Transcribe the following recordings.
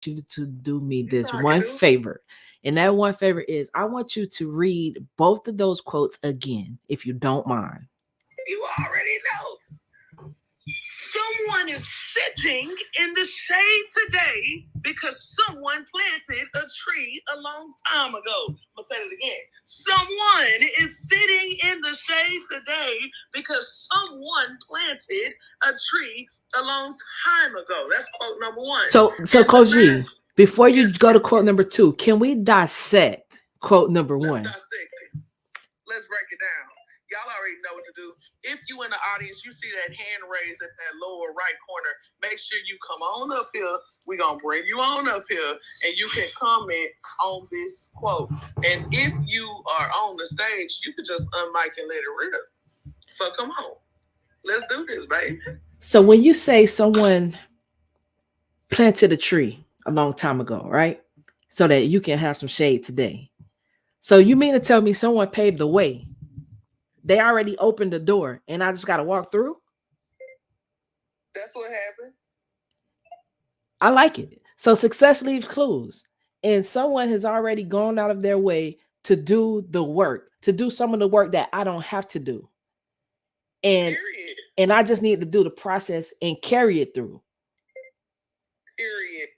you to do me this one favor. And that one favor is I want you to read both of those quotes again, if you don't mind. You already know. Someone is sitting in the shade today because someone planted a tree a long time ago. I'm going to say it again. Someone is sitting in the shade today because someone planted a tree a long time ago. That's quote number one. So Coach G, before you go to quote number two, can we dissect quote number one? Let's dissect it. Let's break it down. Y'all already know what to do. If you in the audience, you see that hand raised at that lower right corner, make sure you come on up here. We're going to bring you on up here, and you can comment on this quote. And if you are on the stage, you can just unmic and let it rip. So come on. Let's do this, baby. So when you say someone planted a tree a long time ago, right? So that you can have some shade today. So you mean to tell me someone paved the way? They already opened the door and I just got to walk through? That's what happened. I like it. So success leaves clues. And someone has already gone out of their way to do the work, to do some of the work that I don't have to do. And I just need to do the process and carry it through. Period.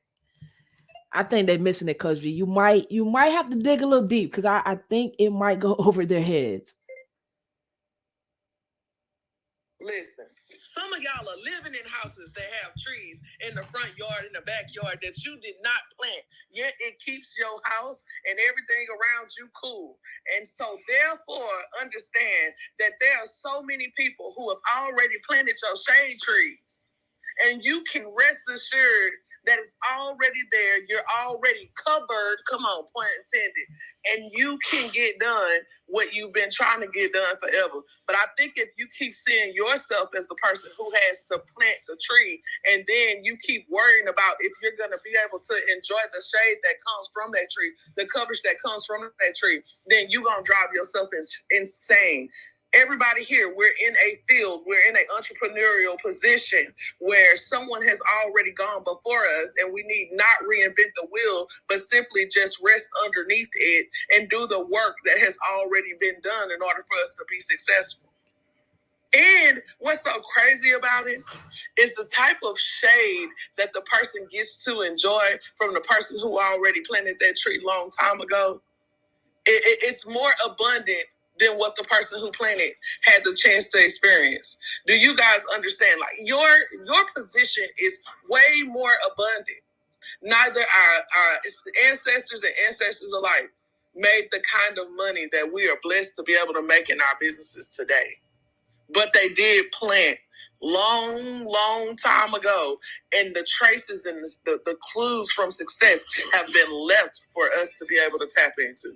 I think they're missing it, Coach V. You might have to dig a little deep because I think it might go over their heads. Listen, some of y'all are living in houses that have trees in the front yard, in the backyard that you did not plant. Yet it keeps your house and everything around you cool. And so therefore, understand that there are so many people who have already planted your shade trees. And you can rest assured that it's already there. You're already covered. Come on, point intended. And you can get done what you've been trying to get done forever. But I think if you keep seeing yourself as the person who has to plant the tree, and then you keep worrying about if you're going to be able to enjoy the shade that comes from that tree, the coverage that comes from that tree, then you're going to drive yourself insane. Everybody here, we're in a field, we're in an entrepreneurial position where someone has already gone before us, and we need not reinvent the wheel, but simply just rest underneath it and do the work that has already been done in order for us to be successful. And what's so crazy about it is the type of shade that the person gets to enjoy from the person who already planted that tree long time ago. It's more abundant than what the person who planted had the chance to experience. Do you guys understand? Like your position is way more abundant. Neither our ancestors and ancestors alike made the kind of money that we are blessed to be able to make in our businesses today. But they did plant long time ago, and the traces and the clues from success have been left for us to be able to tap into.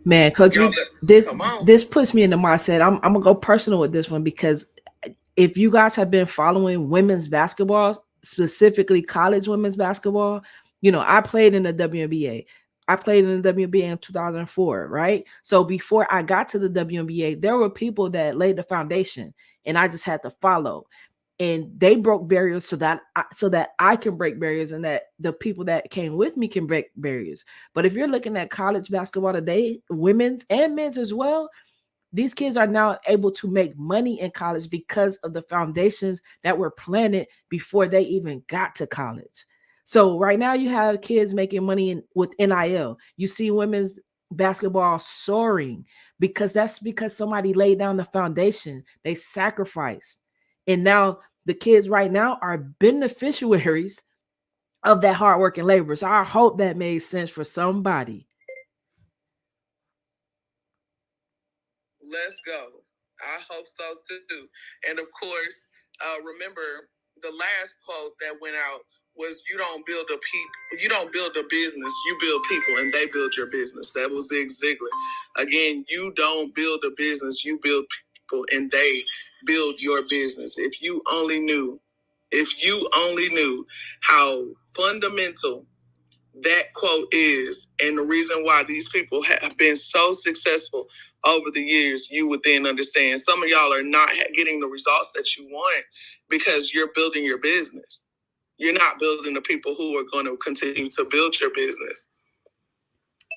Man, Coach, this puts me in the mindset. I'm gonna go personal with this one because if you guys have been following women's basketball, specifically college women's basketball, you know, I played in the WNBA. I played in the WNBA in 2004, right? So before I got to the WNBA, there were people that laid the foundation and I just had to follow. And they broke barriers so that I can break barriers and that the people that came with me can break barriers. But if you're looking at college basketball today, women's and men's as well, these kids are now able to make money in college because of the foundations that were planted before they even got to college. So right now you have kids making money with NIL. You see women's basketball soaring because somebody laid down the foundation. They sacrificed. And now the kids right now are beneficiaries of that hard work and labor. So I hope that made sense for somebody. Let's go. I hope so too. And of course, remember the last quote that went out was you don't build a business, you build people and they build your business. That was Zig Ziglar. Again, you don't build a business, you build people and they build your business. If you only knew how fundamental that quote is and the reason why these people have been so successful over the years, you would then understand some of y'all are not getting the results that you want because you're building your business. You're not building the people who are going to continue to build your business.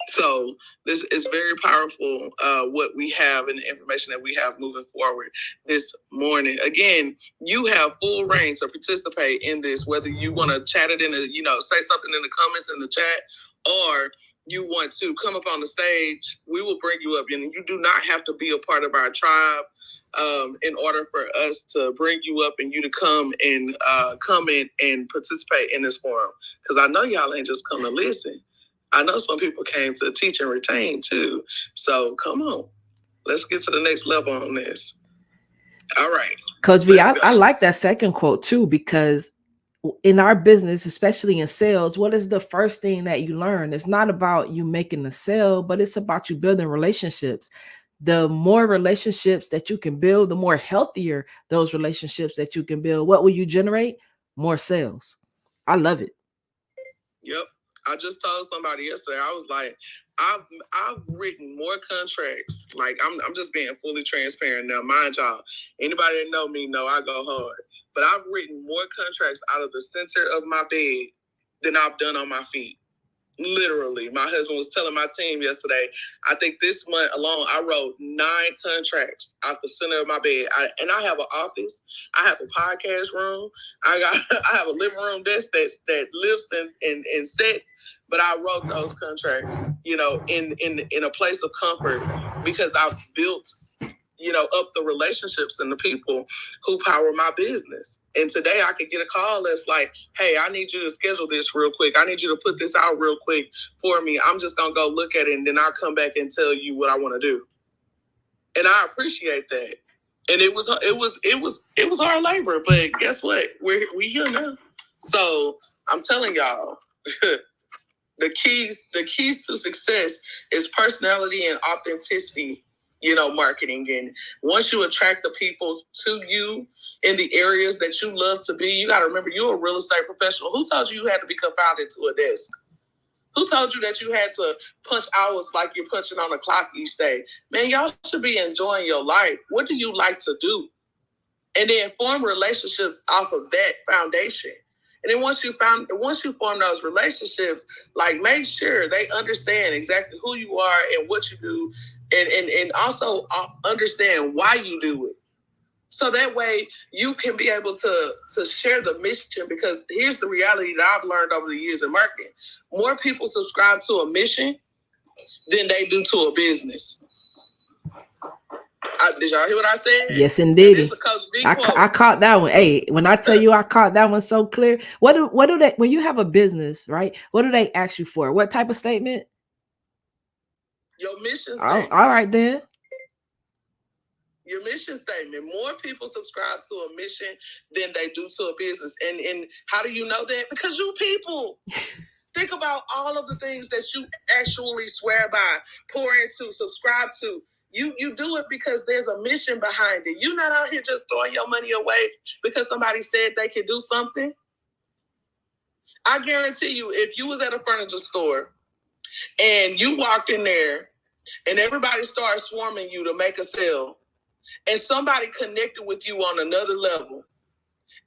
So this is very powerful, what we have and the information that we have moving forward this morning. Again, you have full reign to participate in this, whether you want to chat it in say something in the comments in the chat, or you want to come up on the stage. We will bring you up, and you do not have to be a part of our tribe in order for us to bring you up and you to come and comment and participate in this forum. Because I know y'all ain't just come to listen. I know some people came to teach and retain too. So come on, let's get to the next level on this. All right. Coach V, I like that second quote too, because in our business, especially in sales, what is the first thing that you learn? It's not about you making the sale, but it's about you building relationships. The more relationships that you can build, the more healthier those relationships that you can build. What will you generate? More sales. I love it. Yep. I just told somebody yesterday, I was like, I've written more contracts. Like I'm just being fully transparent now. Mind y'all, anybody that know me know I go hard. But I've written more contracts out of the center of my bed than I've done on my feet. Literally. My husband was telling my team yesterday, I think this month alone, I wrote 9 contracts out the center of my bed. I have an office. I have a podcast room. I have a living room desk that lives in sets. But I wrote those contracts, in a place of comfort, because I've built up the relationships and the people who power my business. And today I could get a call that's like, hey, I need you to schedule this real quick. I need you to put this out real quick for me. I'm just going to go look at it, and then I'll come back and tell you what I want to do. And I appreciate that. And it was hard labor, but guess what? We here now. So I'm telling y'all, the keys to success is personality and authenticity, marketing. And once you attract the people to you in the areas that you love to be, you got to remember, you're a real estate professional. Who told you had to be confounded to a desk? Who told you that you had to punch hours like you're punching on a clock each day? Man, y'all should be enjoying your life. What do you like to do? And then form relationships off of that foundation. And then once you form those relationships, like, make sure they understand exactly who you are and what you do, and also understand why you do it. So that way you can be able to share the mission, because here's the reality that I've learned over the years in marketing. More people subscribe to a mission than they do to a business. Did y'all hear what I said? Yes, indeed. I caught that one. Hey, when I tell you I caught that one so clear. What do they, when you have a business, right? What do they ask you for? What type of statement? Your mission statement. Oh, all right then. Your mission statement. More people subscribe to a mission than they do to a business. And how do you know that? Because you people. Think about all of the things that you actually swear by, pour into, subscribe to. You do it because there's a mission behind it. You're not out here just throwing your money away because somebody said they could do something. I guarantee you, if you was at a furniture store and you walked in there and everybody started swarming you to make a sale, and somebody connected with you on another level,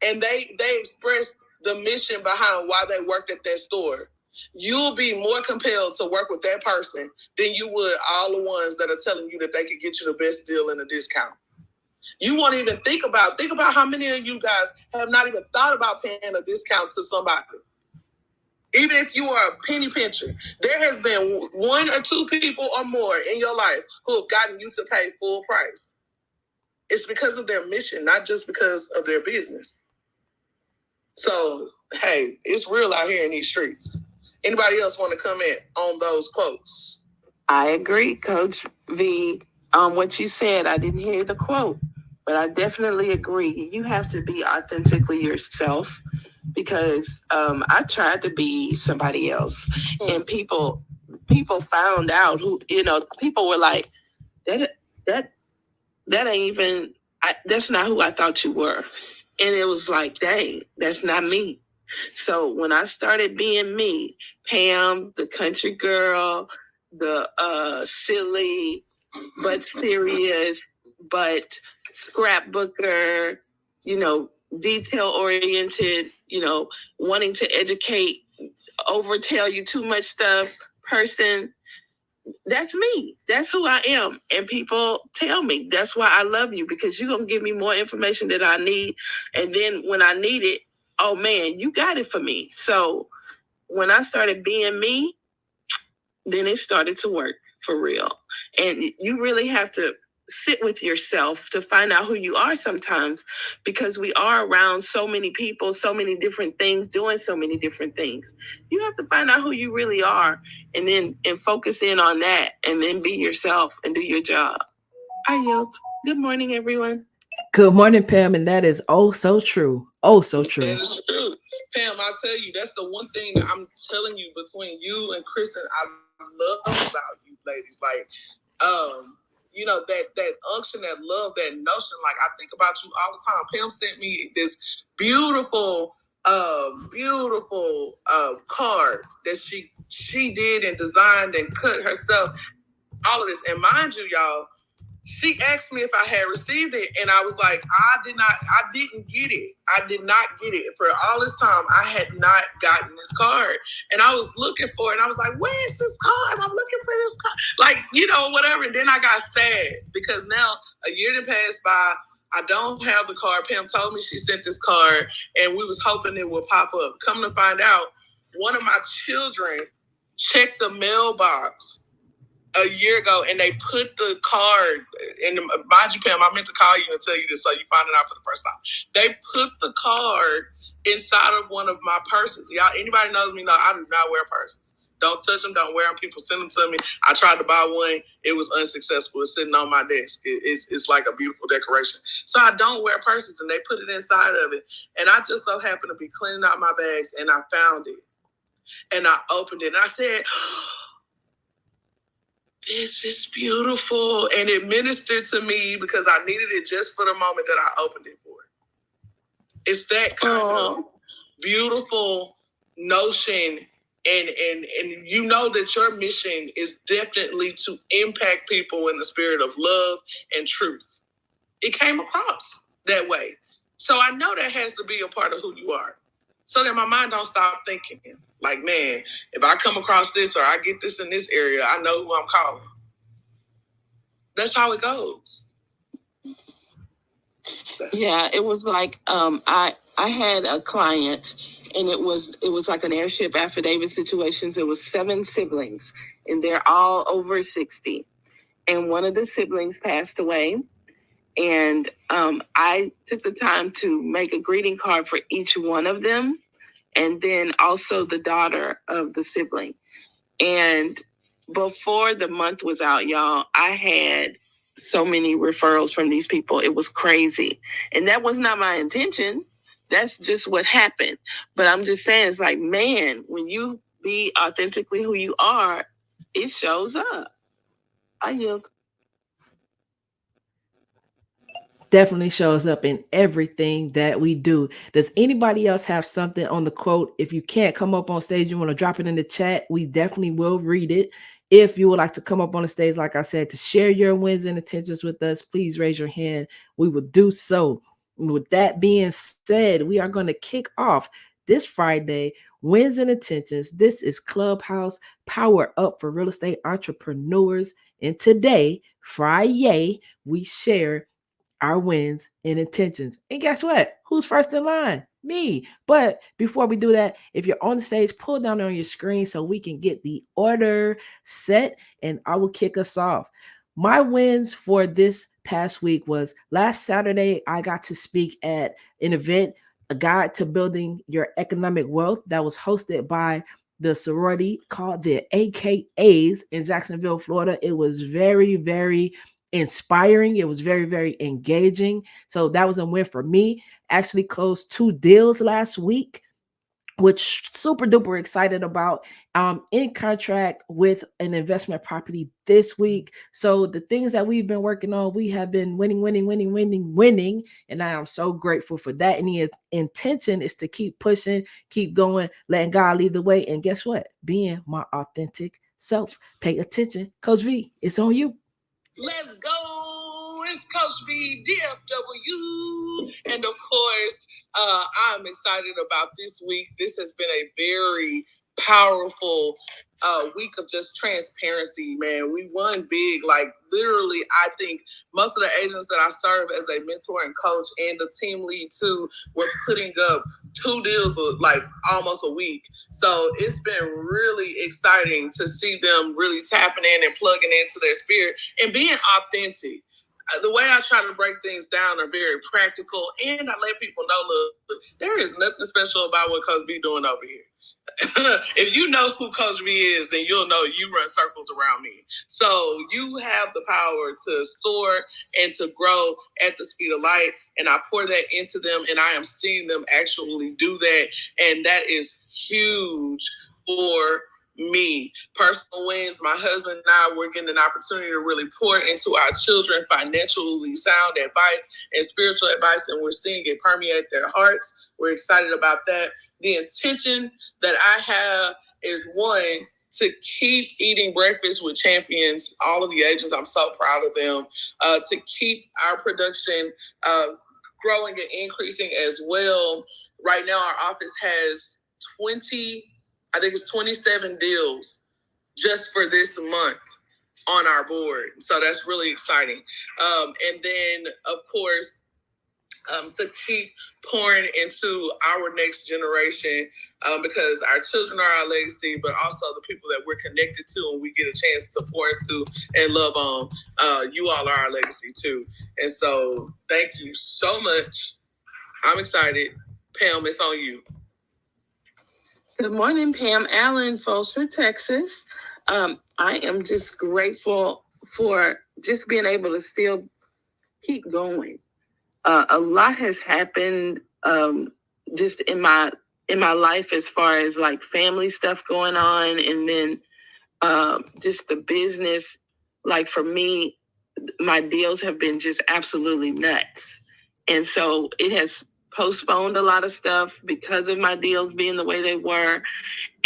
and they expressed the mission behind why they worked at that store, you'll be more compelled to work with that person than you would all the ones that are telling you that they could get you the best deal and a discount. You won't even think about how many of you guys have not even thought about paying a discount to somebody. Even if you are a penny pincher, there has been 1 or 2 people or more in your life who have gotten you to pay full price. It's because of their mission, not just because of their business. So, hey, it's real out here in these streets. Anybody else want to comment on those quotes? I agree, Coach V. What you said, I didn't hear the quote, but I definitely agree. You have to be authentically yourself, because I tried to be somebody else, and people found out who, people were like, that ain't even, that's not who I thought you were. And it was like, dang, that's not me. So when I started being me, Pam, the country girl, the silly but serious but scrapbooker, detail oriented, wanting to educate, overtell you too much stuff person. That's me. That's who I am. And people tell me that's why I love you, because you're going to give me more information that I need. And then when I need it, oh man, you got it for me. So when I started being me, then it started to work for real. And you really have to sit with yourself to find out who you are sometimes, because we are around so many people, so many different things, doing so many different things. You have to find out who you really are, and focus in on that, and then be yourself and do your job. I yield. Good morning, everyone. Good morning, Pam, and that is oh so true. Oh so true. That is true. Pam, I tell you, that's the one thing that I'm telling you between you and Kristen, I love about you ladies. Like, that unction, that love, that notion. Like, I think about you all the time. Pam sent me this beautiful, card that she did and designed and cut herself. All of this, and mind you, y'all, she asked me if I had received it, and I was like, I didn't get it. I did not get it. For all this time, I had not gotten this card. And I was looking for it, and I was like, where's this card? I'm looking for this card. Like, whatever. And then I got sad, because now a year that passed by, I don't have the card. Pam told me she sent this card, and we was hoping it would pop up. Come to find out, one of my children checked the mailbox a year ago, and they put the card in. Mind you, Pam, I meant to call you and tell you this, so you find it out for the first time. They put the card inside of one of my purses. Y'all, anybody knows me know I do not wear purses. Don't touch them. Don't wear them. People send them to me. I tried to buy one. It was unsuccessful. It's sitting on my desk. It's like a beautiful decoration. So I don't wear purses, and they put it inside of it. And I just so happened to be cleaning out my bags, and I found it. And I opened it, and I said, this is beautiful. And it ministered to me, because I needed it just for the moment that I opened it for. It's that kind of beautiful notion. And you know that your mission is definitely to impact people in the spirit of love and truth. It came across that way. So I know that has to be a part of who you are. So that my mind don't stop thinking, like, man, if I come across this or I get this in this area, I know who I'm calling. That's how it goes. Yeah, it was like I had a client, and it was like an airship affidavit situations. It was 7 siblings, and they're all over 60. And one of the siblings passed away. And I took the time to make a greeting card for each one of them, and then also the daughter of the sibling. And before the month was out, y'all, I had so many referrals from these people. It was crazy. And that was not my intention. That's just what happened. But I'm just saying, it's like, man, when you be authentically who you are, it shows up. I yield. Definitely shows up in everything that we do. Does anybody else have something on the quote? If you can't come up on stage, you want to drop it in the chat, we definitely will read it. If you would like to come up on the stage, like I said, to share your wins and intentions with us, please raise your hand. We will do so. With that being said, we are going to kick off this Friday, Wins and Intentions. This is Clubhouse Power Up for Real Estate Entrepreneurs. And today, Friday, we share our wins and intentions. And guess what? Who's first in line? Me. But before we do that, if you're on the stage, pull down on your screen so we can get the order set, and I will kick us off. My wins for this past week was last Saturday, I got to speak at an event, A Guide to Building Your Economic Wealth, that was hosted by the sorority called the AKAs in Jacksonville, Florida. It was very, very inspiring. It was very, very engaging. So that was a win for me. Actually closed 2 deals last week, which super duper excited about. In contract with an investment property this week. So the things that we've been working on, we have been winning. And I am so grateful for that. And the intention is to keep pushing, keep going, letting God lead the way. And guess what? Being my authentic self. Pay attention. Coach V, it's on you. Let's go. It's Coach B, DFW. And of course, I'm excited about this week. This has been a very powerful week of just transparency, man. We won big. Like, literally, I think most of the agents that I serve as a mentor and coach and the team lead too were putting up 2 deals like almost a week. So it's been really exciting to see them really tapping in and plugging into their spirit and being authentic. The way I try to break things down are very practical, and I let people know, look, there is nothing special about what Coach B doing over here. If you know who Coach B is, then you'll know you run circles around me. So you have the power to soar and to grow at the speed of light, and I pour that into them, and I am seeing them actually do that, and that is huge for me. Personal wins. My husband and I, we're getting an opportunity to really pour into our children financially sound advice and spiritual advice, and we're seeing it permeate their hearts. We're excited about that. The intention that I have is, one, to keep eating breakfast with champions. All of the agents, I'm so proud of them. To keep our production growing and increasing as well. Right now, our office has 27 deals just for this month on our board. So that's really exciting. And then, of course, to keep pouring into our next generation, because our children are our legacy, but also the people that we're connected to and we get a chance to pour into and love on. You all are our legacy too. And so thank you so much. I'm excited. Pam, it's on you. Good morning, Pam Allen, Folsom, Texas. I am just grateful for just being able to still keep going. A lot has happened just in my life as far as like family stuff going on, and then just the business. Like for me, my deals have been just absolutely nuts, and so it has postponed a lot of stuff because of my deals being the way they were.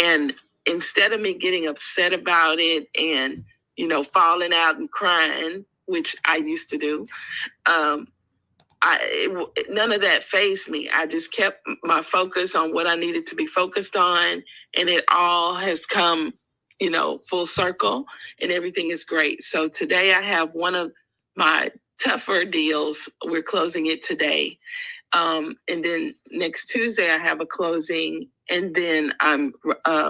And instead of me getting upset about it and, falling out and crying, which I used to do, none of that fazed me. I just kept my focus on what I needed to be focused on, and it all has come, full circle, and everything is great. So today I have one of my tougher deals. We're closing it today. And then next Tuesday I have a closing, and then I'm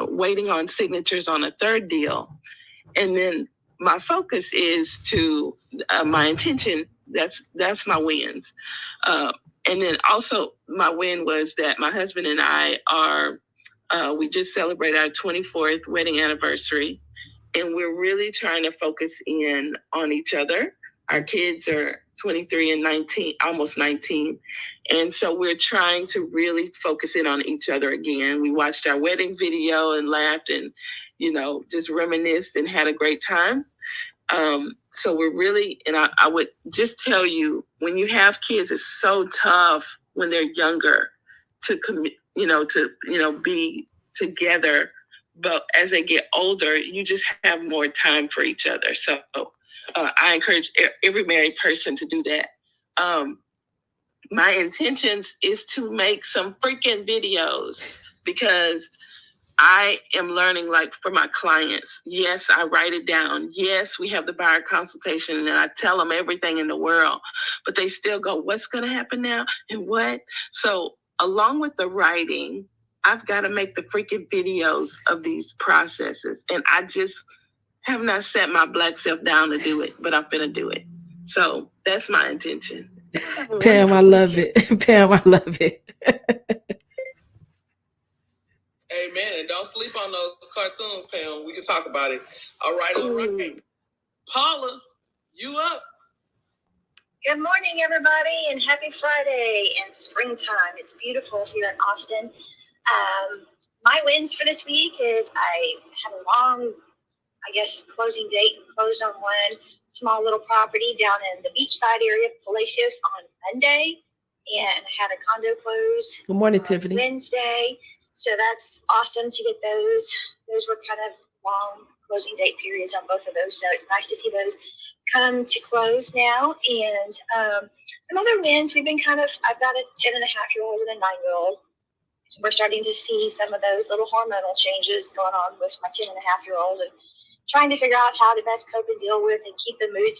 waiting on signatures on a third deal. And then my focus is to my intention. That's my wins. And then also my win was that my husband and I we just celebrated our 24th wedding anniversary, and we're really trying to focus in on each other. Our kids are 23 and 19, almost 19. And so we're trying to really focus in on each other again. We watched our wedding video and laughed and, just reminisced and had a great time. So we're really, and I would just tell you, when you have kids, it's so tough when they're younger to be together. But as they get older, you just have more time for each other. So I encourage every married person to do that. My intentions is to make some freaking videos, because I am learning, like, for my clients. Yes, I write it down. Yes, we have the buyer consultation, and I tell them everything in the world, but they still go, what's going to happen now? And what? So along with the writing, I've got to make the freaking videos of these processes. And I just have not set my Black self down to do it, but I'm going to do it. So that's my intention. Pam, I love it. Pam, I love it. Amen. And don't sleep on those cartoons, Pam. We can talk about it. All right. Paula, you up? Good morning, everybody, and happy Friday and springtime. It's beautiful here in Austin. My wins for this week is I had a long, closing date and closed on one small little property down in the beachside area of Palacios on Monday, and had a condo close. Good morning, Tiffany. Wednesday. So that's awesome to get those. Those were kind of long closing date periods on both of those. So it's nice to see those come to close now. And some other wins, I've got a 10.5-year-old and a 9-year-old. We're starting to see some of those little hormonal changes going on with my 10.5-year-old, and trying to figure out how to best cope and deal with and keep the mood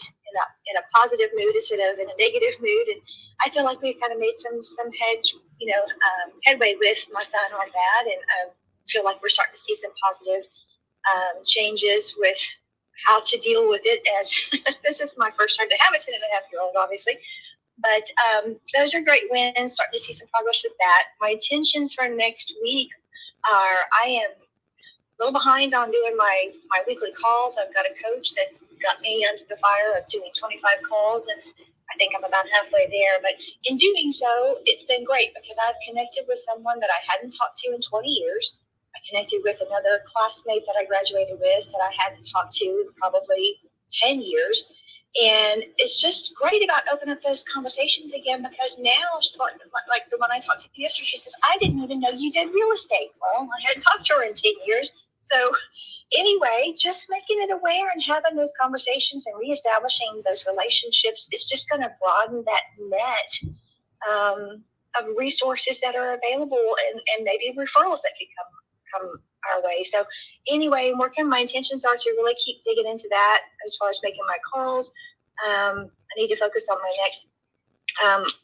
in a positive mood instead of in a negative mood. And I feel like we've kind of made some headway with my son on that, and feel like we're starting to see some positive changes with how to deal with it, as this is my first time to have a 10.5-year-old, obviously. But those are great wins, starting to see some progress with that. My intentions for next week are, I am a little behind on doing my weekly calls. I've got a coach that's got me under the fire of doing 25 calls, and I think I'm about halfway there. But in doing so, it's been great because I've connected with someone that I hadn't talked to in 20 years. I connected with another classmate that I graduated with that I hadn't talked to in probably 10 years. And it's just great about opening up those conversations again, because now, like the one I talked to yesterday, she says, I didn't even know you did real estate. Well, I hadn't talked to her in 10 years. So anyway, just making it aware and having those conversations and reestablishing those relationships is just going to broaden that net of resources that are available, and maybe referrals that could come our way. So anyway, my intentions are to really keep digging into that as far as making my calls. I need to focus on my next,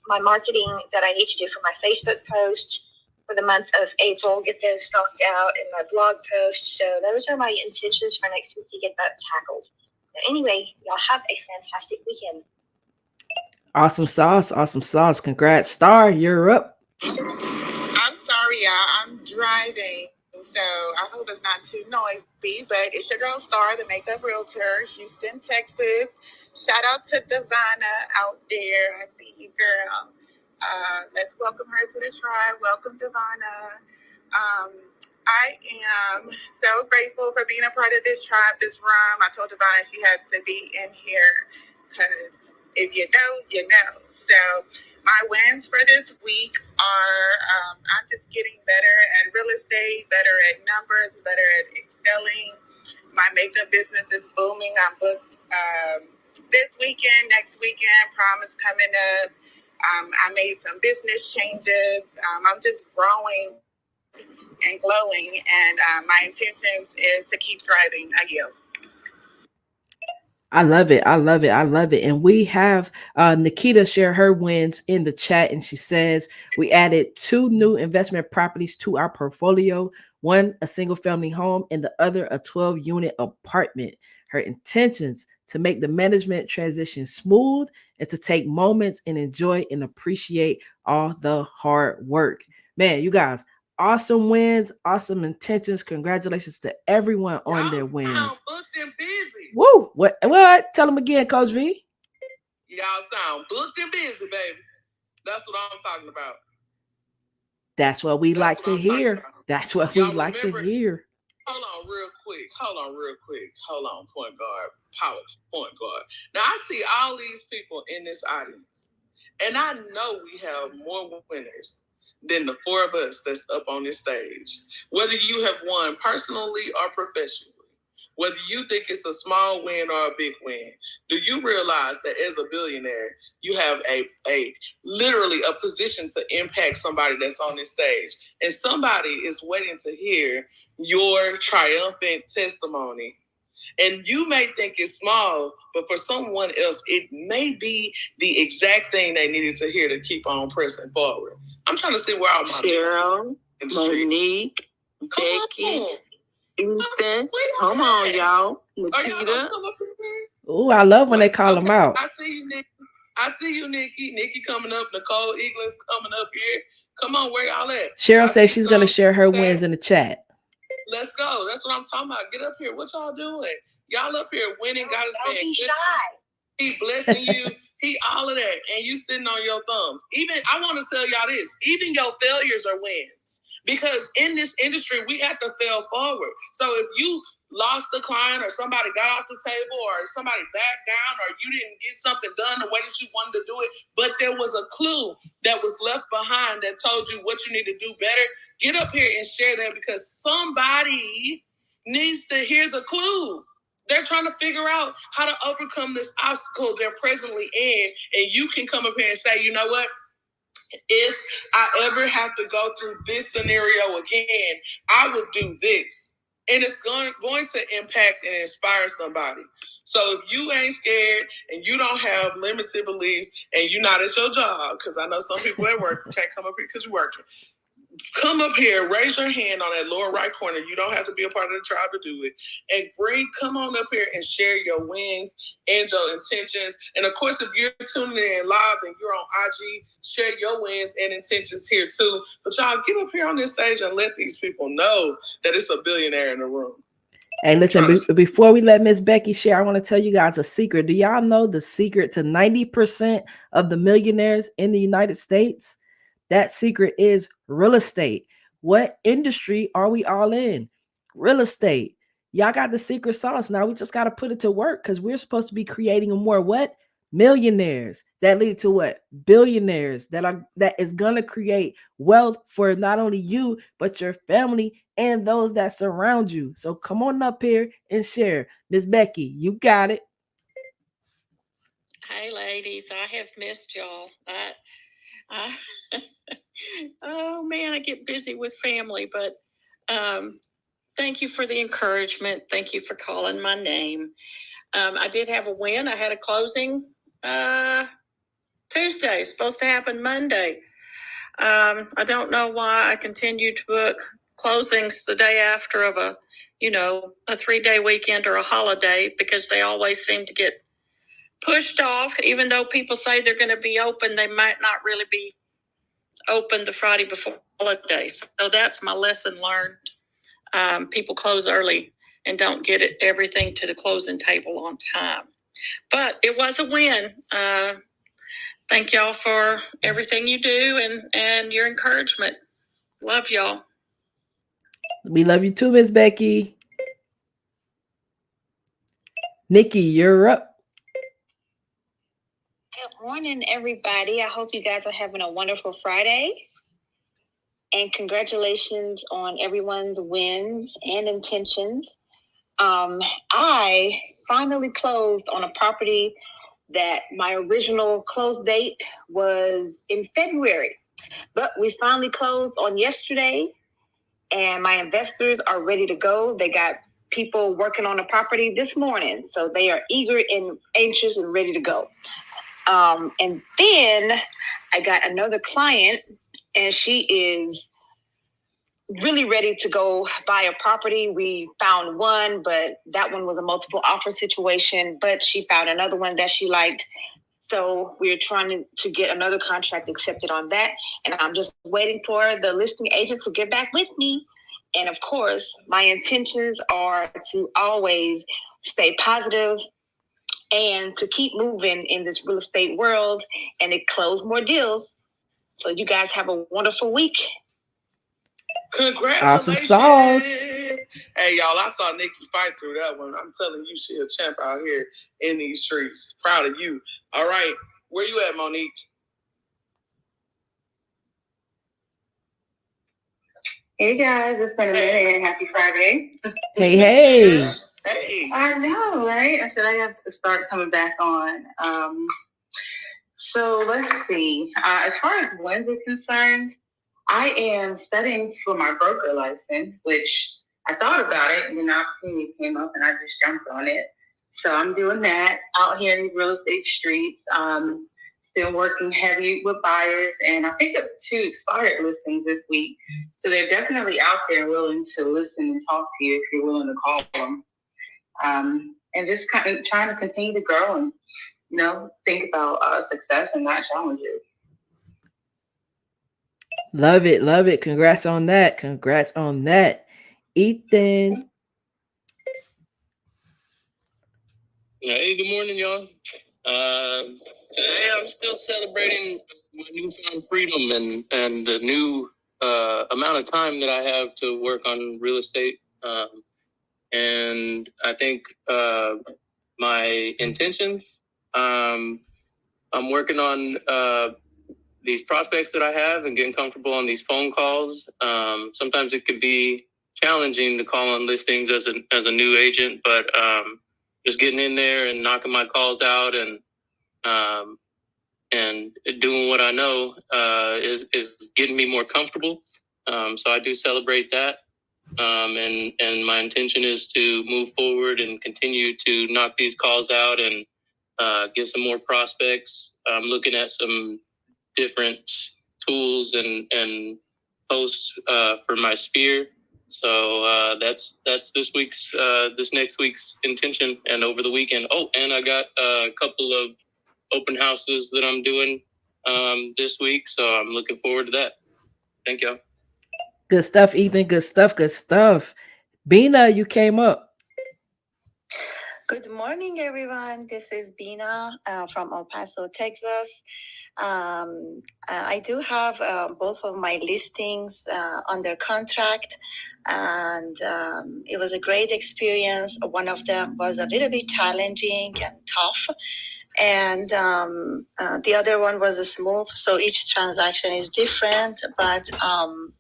my marketing that I need to do for my Facebook posts for the month of April, get those knocked out, and my blog posts. So those are my intentions for next week to get that tackled. So anyway, y'all have a fantastic weekend. Awesome sauce. Congrats, Star. You're up. I'm sorry, y'all. I'm driving, so I hope it's not too noisy, but it's your girl Star, the makeup realtor, Houston, Texas. Shout out to Divana out there. I see you, girl. Let's welcome her to the tribe. Welcome, Divana. I am so grateful for being a part of this tribe, this room. I told Divana she has to be in here because if you know, you know. So my wins for this week are I'm just getting better at real estate, better at numbers, better at excelling. My makeup business is booming. I'm booked this weekend, next weekend, prom is coming up. I made some business changes. I'm just growing and glowing, and my intentions is to keep thriving. I yield. I love it. And we have Nikita share her wins in the chat, and she says we added 2 new investment properties to our portfolio, one a single family home and the other a 12-unit apartment. Her intentions to make the management transition smooth and to take moments and enjoy and appreciate all the hard work. Man, you guys, awesome wins, awesome intentions. Congratulations to everyone on their wins. Booked and busy. Woo! What? Tell them again, Coach V. Y'all sound booked and busy, baby. That's what I'm talking about. That's what we like to hear. That's what we like to hear. Hold on real quick. Hold on, point guard. Power point guard. Now, I see all these people in this audience, and I know we have more winners than the 4 of us that's up on this stage. Whether you have won personally or professionally, whether you think it's a small win or a big win, do you realize that as a billionaire, you have a literally a position to impact somebody that's on this stage, and somebody is waiting to hear your triumphant testimony. And you may think it's small, but for someone else, it may be the exact thing they needed to hear to keep on pressing forward. I'm trying to see where all my Cheryl, Monique, Becky, Ethan, come on, y'all. Nikita. Oh, I love when they call them out. I see you, Nikki. I see you, Nikki. Nikki coming up. Nicole Eagles coming up here. Come on, where y'all at? Cheryl says she's going to share her wins in the chat. Let's go. That's what I'm talking about. Get up here. What y'all doing? Y'all up here winning. God is being shy. He blessing you. He all of that. And you sitting on your thumbs. Even, I want to tell y'all this. Even your failures are wins. Because in this industry, we have to fail forward. So if you lost a client or somebody got off the table or somebody backed down or you didn't get something done the way that you wanted to do it, but there was a clue that was left behind that told you what you need to do better, get up here and share that because somebody needs to hear the clue. They're trying to figure out how to overcome this obstacle they're presently in. And you can come up here and say, you know what? If I ever have to go through this scenario again, I would do this. And it's going to impact and inspire somebody. So if you ain't scared and you don't have limited beliefs and you're not at your job, because I know some people at work can't come up here because you're working. Come up here, raise your hand on that lower right corner. You don't have to be a part of the tribe to do it. And come on up here and share your wins and your intentions. And of course, if you're tuning in live and you're on IG, share your wins and intentions here too. But y'all get up here on this stage and let these people know that it's a billionaire in the room. Hey, listen, before we let Miss Becky share, I want to tell you guys a secret. Do y'all know the secret to 90% of the millionaires in the United States? That secret is real estate. What industry are we all in? Real estate. Y'all got the secret sauce. Now we just got to put it to work because we're supposed to be creating more what? Millionaires that lead to what? Billionaires that is going to create wealth for not only you, but your family and those that surround you. So come on up here and share. Miss Becky, you got it. Hey, ladies, I have missed y'all. Oh man, I get busy with family, but thank you for the encouragement. Thank you for calling my name. I did have a win. I had a closing Tuesday. It's supposed to happen Monday. I don't know why I continue to book closings the day after of a 3-day weekend or a holiday, because they always seem to get pushed off. Even though people say they're going to be open, they might not really be open the Friday before holidays. So that's my lesson learned. People close early and don't get everything to the closing table on time. But it was a win. Thank y'all for everything you do and your encouragement. Love y'all. We love you too, Miss Becky. Nikki, you're up. Good morning, everybody. I hope you guys are having a wonderful Friday. And congratulations on everyone's wins and intentions. I finally closed on a property that my original close date was in February. But we finally closed on yesterday, and my investors are ready to go. They got people working on the property this morning, so they are eager and anxious and ready to go. And then I got another client, and she is really ready to go buy a property. We found one, but that one was a multiple offer situation, but she found another one that she liked. So we're trying to get another contract accepted on that. And I'm just waiting for the listing agent to get back with me. And of course, my intentions are to always stay positive and to keep moving in this real estate world and to close more deals. So you guys have a wonderful week. Congratulations. Awesome sauce. Hey, y'all, I saw Nikki fight through that one. I'm telling you, she a champ out here in these streets. Proud of you. All right. Where you at, Monique? Hey, guys. It's been a minute, and happy Friday. Hey. Hey. I know, right? I said I have to start coming back on. So let's see. As far as wins are concerned, I am studying for my broker license, which I thought about it, and then the opportunity came up, and I just jumped on it. So I'm doing that out here in these real estate streets. Still working heavy with buyers, and I picked up 2 expired listings this week. So they're definitely out there willing to listen and talk to you if you're willing to call them. And just kind of trying to continue to grow and, think about success and not challenges. Love it. Love it. Congrats on that. Congrats on that. Ethan. Hey, good morning, y'all. Today I'm still celebrating my newfound freedom and the new amount of time that I have to work on real estate. And I think my intentions, I'm working on these prospects that I have and getting comfortable on these phone calls. Sometimes it could be challenging to call on listings as a new agent, but just getting in there and knocking my calls out and doing what I know is getting me more comfortable. So I do celebrate that. And my intention is to move forward and continue to knock these calls out and get some more prospects. I'm looking at some different tools and posts for my sphere. So that's this next week's intention, and over the weekend. Oh, and I got a couple of open houses that I'm doing this week, so I'm looking forward to that. Thank you. Good stuff, Ethan. Good stuff. Good stuff. Bina, you came up. Good morning, everyone. This is Bina from El Paso, Texas. I do have both of my listings under contract, and it was a great experience. One of them was a little bit challenging and tough, and the other one was a smooth. So each transaction is different, but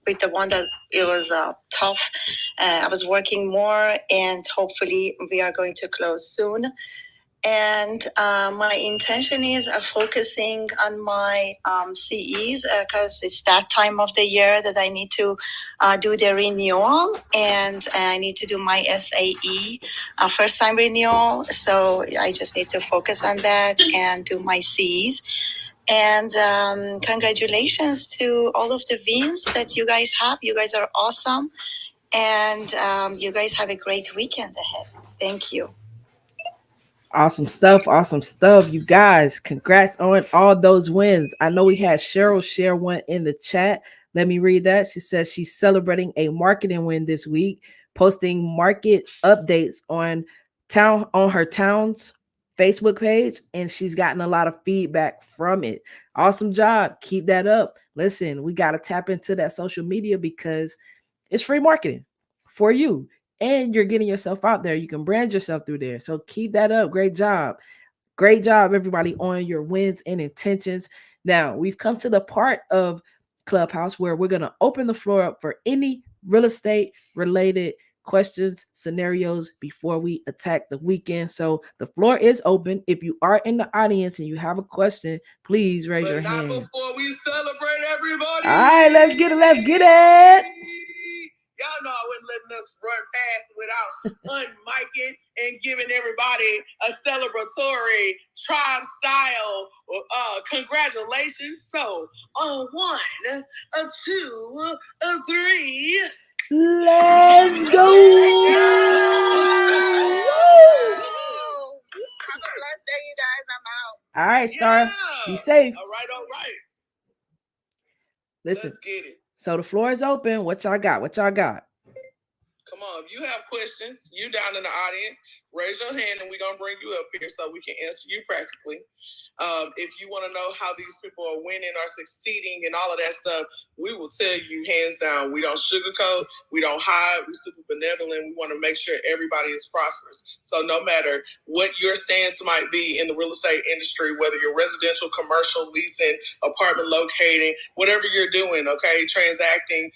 with the one that it was tough, I was working more, and hopefully we are going to close soon. And my intention is focusing on my CEs because it's that time of the year that I need to do the renewal, and I need to do my SAE first time renewal. So I just need to focus on that and do my CEs. And congratulations to all of the wins that you guys have. You guys are awesome. And you guys have a great weekend ahead. Thank you. Awesome stuff. Awesome stuff. You guys, congrats on all those wins. I know we had Cheryl share one in the chat. Let me read that. She says she's celebrating a marketing win this week, posting market updates on her town's Facebook page, and she's gotten a lot of feedback from it. Awesome job. Keep that up. Listen, we got to tap into that social media because it's free marketing for you. And you're getting yourself out there. You can brand yourself through there. So keep that up. Great job. Great job, everybody, on your wins and intentions. Now, we've come to the part of Clubhouse where we're going to open the floor up for any real estate related questions, scenarios before we attack the weekend. So the floor is open. If you are in the audience and you have a question, please raise your hand. Before we celebrate everybody. All right, let's get it. Let's get it. Y'all know I wasn't letting us run past without unmicing and giving everybody a celebratory tribe style congratulations. So on 1, a 2, a 3. Let's go. Have a blessed day, you guys. I'm out. All right, Star. Yeah. Be safe. All right. Listen. Let's get it. So the floor is open. What y'all got? Come on, if you have questions, you down in the audience, raise your hand and we're going to bring you up here so we can answer you practically. If you want to know how these people are winning or succeeding and all of that stuff, we will tell you hands down. We don't sugarcoat. We don't hide. We're super benevolent. We want to make sure everybody is prosperous. So no matter what your stance might be in the real estate industry, whether you're residential, commercial, leasing, apartment locating, whatever you're doing, okay, transacting,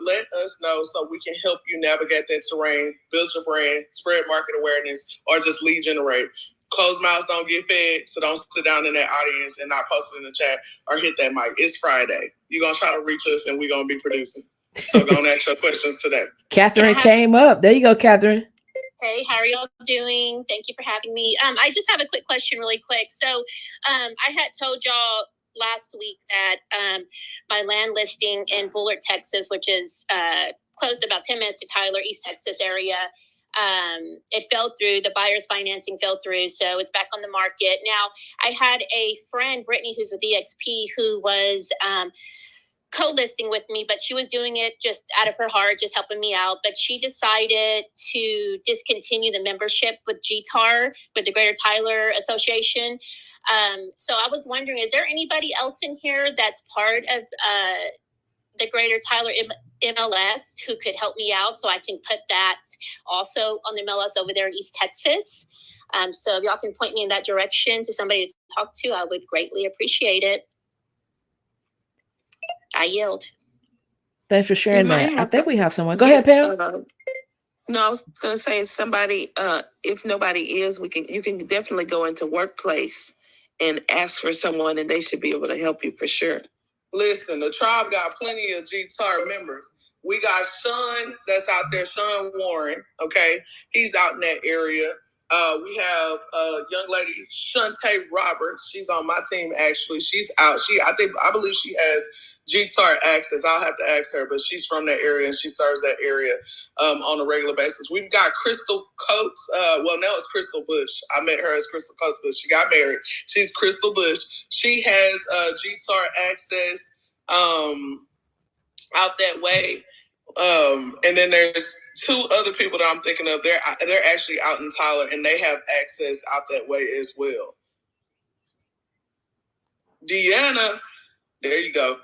let us know so we can help you navigate that terrain, build your brand, spread market awareness, or just lead generate. Closed mouths don't get fed, so don't sit down in that audience and not post it in the chat or hit that mic. It's Friday. You're going to try to reach us, and we're going to be producing. So go and ask your questions today. Catherine came up. There you go, Catherine. Hey, how are y'all doing? Thank you for having me. I just have a quick question really quick. So I had told y'all last week that my land listing in Bullard, Texas, which is close to about 10 minutes to Tyler, East Texas area, it fell through. The buyer's financing fell through, so it's back on the market. Now, I had a friend, Brittany, who's with EXP, who was co-listing with me, but she was doing it just out of her heart, just helping me out. But she decided to discontinue the membership with GTAR, with the Greater Tyler Association. So I was wondering, is there anybody else in here that's part of the Greater Tyler MLS who could help me out so I can put that also on the MLS over there in East Texas? So if y'all can point me in that direction to somebody to talk to, I would greatly appreciate it. I yield. Thanks for sharing that. I think we have someone. Go ahead, Pam. No, I was going to say somebody, if nobody is, you can definitely go into Workplace and ask for someone, and they should be able to help you for sure. Listen, the tribe got plenty of GTAR members. We got Sean that's out there, Sean Warren, okay? He's out in that area. We have a young lady, Shantae Roberts. She's on my team, actually. She's out. I believe she has GTAR access. I'll have to ask her, but she's from that area and she serves that area on a regular basis. We've got Crystal Coates. Well, now it's Crystal Bush. I met her as Crystal Coates, but she got married. She's Crystal Bush. She has GTAR access out that way. And then there's two other people that I'm thinking of. They're actually out in Tyler, and they have access out that way as well. Deanna, there you go.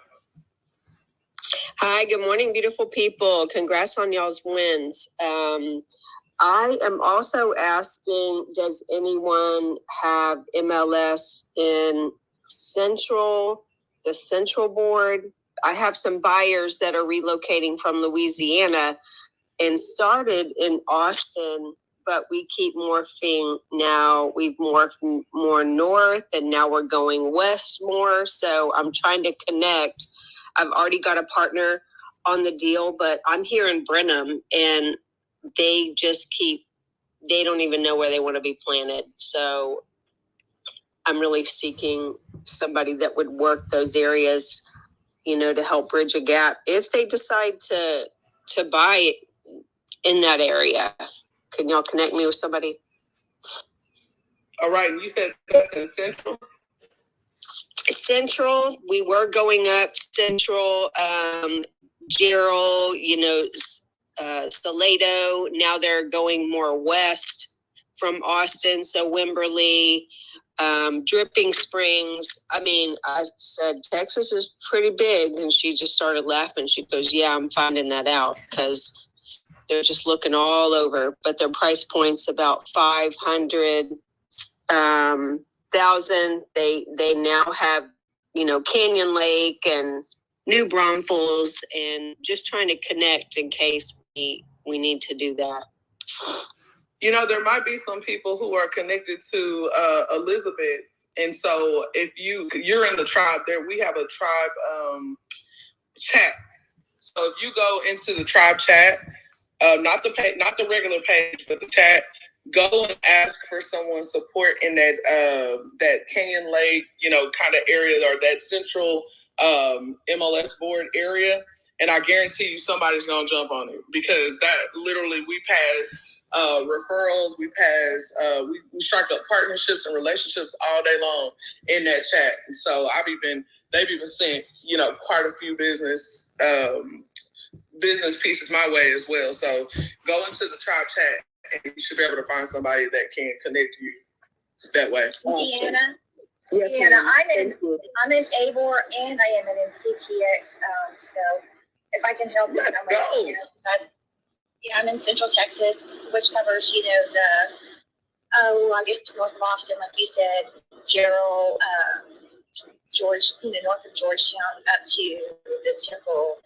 Hi, good morning, beautiful people. Congrats on y'all's wins. I am also asking, does anyone have MLS in the Central Board? I have some buyers that are relocating from Louisiana and started in Austin, but we keep morphing now. We've morphed more north, and now we're going west more. So I'm trying to connect. I've already got a partner on the deal, but I'm here in Brenham, and they don't even know where they want to be planted. So I'm really seeking somebody that would work those areas, to help bridge a gap if they decide to buy in that area. Can y'all connect me with somebody? All right, and you said that's in Central? Central, we were going up Central, Gerald, Salado. Now they're going more west from Austin. So Wimberley, Dripping Springs. I said, Texas is pretty big. And she just started laughing. She goes, yeah, I'm finding that out because they're just looking all over. But their price point's about 500,000. They now have, Canyon Lake and New Braunfels, and just trying to connect in case we need to do that. There might be some people who are connected to Elizabeth. And so if you're in the tribe there, we have a tribe chat. So if you go into the tribe chat, not the regular page, but the chat, go and ask for someone's support in that Canyon Lake, kind of area, or that Central MLS board area. And I guarantee you somebody's going to jump on it, because that literally, we pass referrals, we strike up partnerships and relationships all day long in that chat. And so they've even sent, quite a few business pieces my way as well. So go into the tribe chat, and you should be able to find somebody that can connect you that way. Deanna? Yes, Deanna, I'm in ABOR and I am in CTX. So if I can help you, I'm in Central Texas, which covers, I guess north of Austin, like you said, Gerald, north of Georgetown up to the Temple,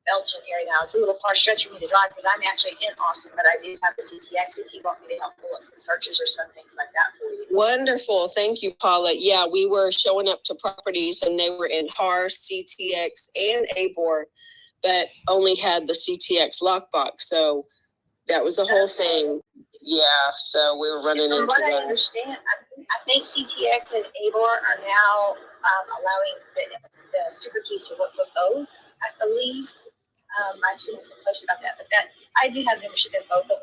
Belton area now. It's a little far stretch for me to drive because I'm actually in Austin, but I do have the CTX if you want me to help pull up some searches or some things like that for you. Wonderful. Thank you, Paula. Yeah, we were showing up to properties and they were in HAR, CTX, and ABOR, but only had the CTX lockbox. So that was the whole thing. Yeah, so we were running into what that. I understand, I think CTX and ABOR are now allowing the super keys to work with both, I believe. I've seen some question about that, but I do have membership in both of them,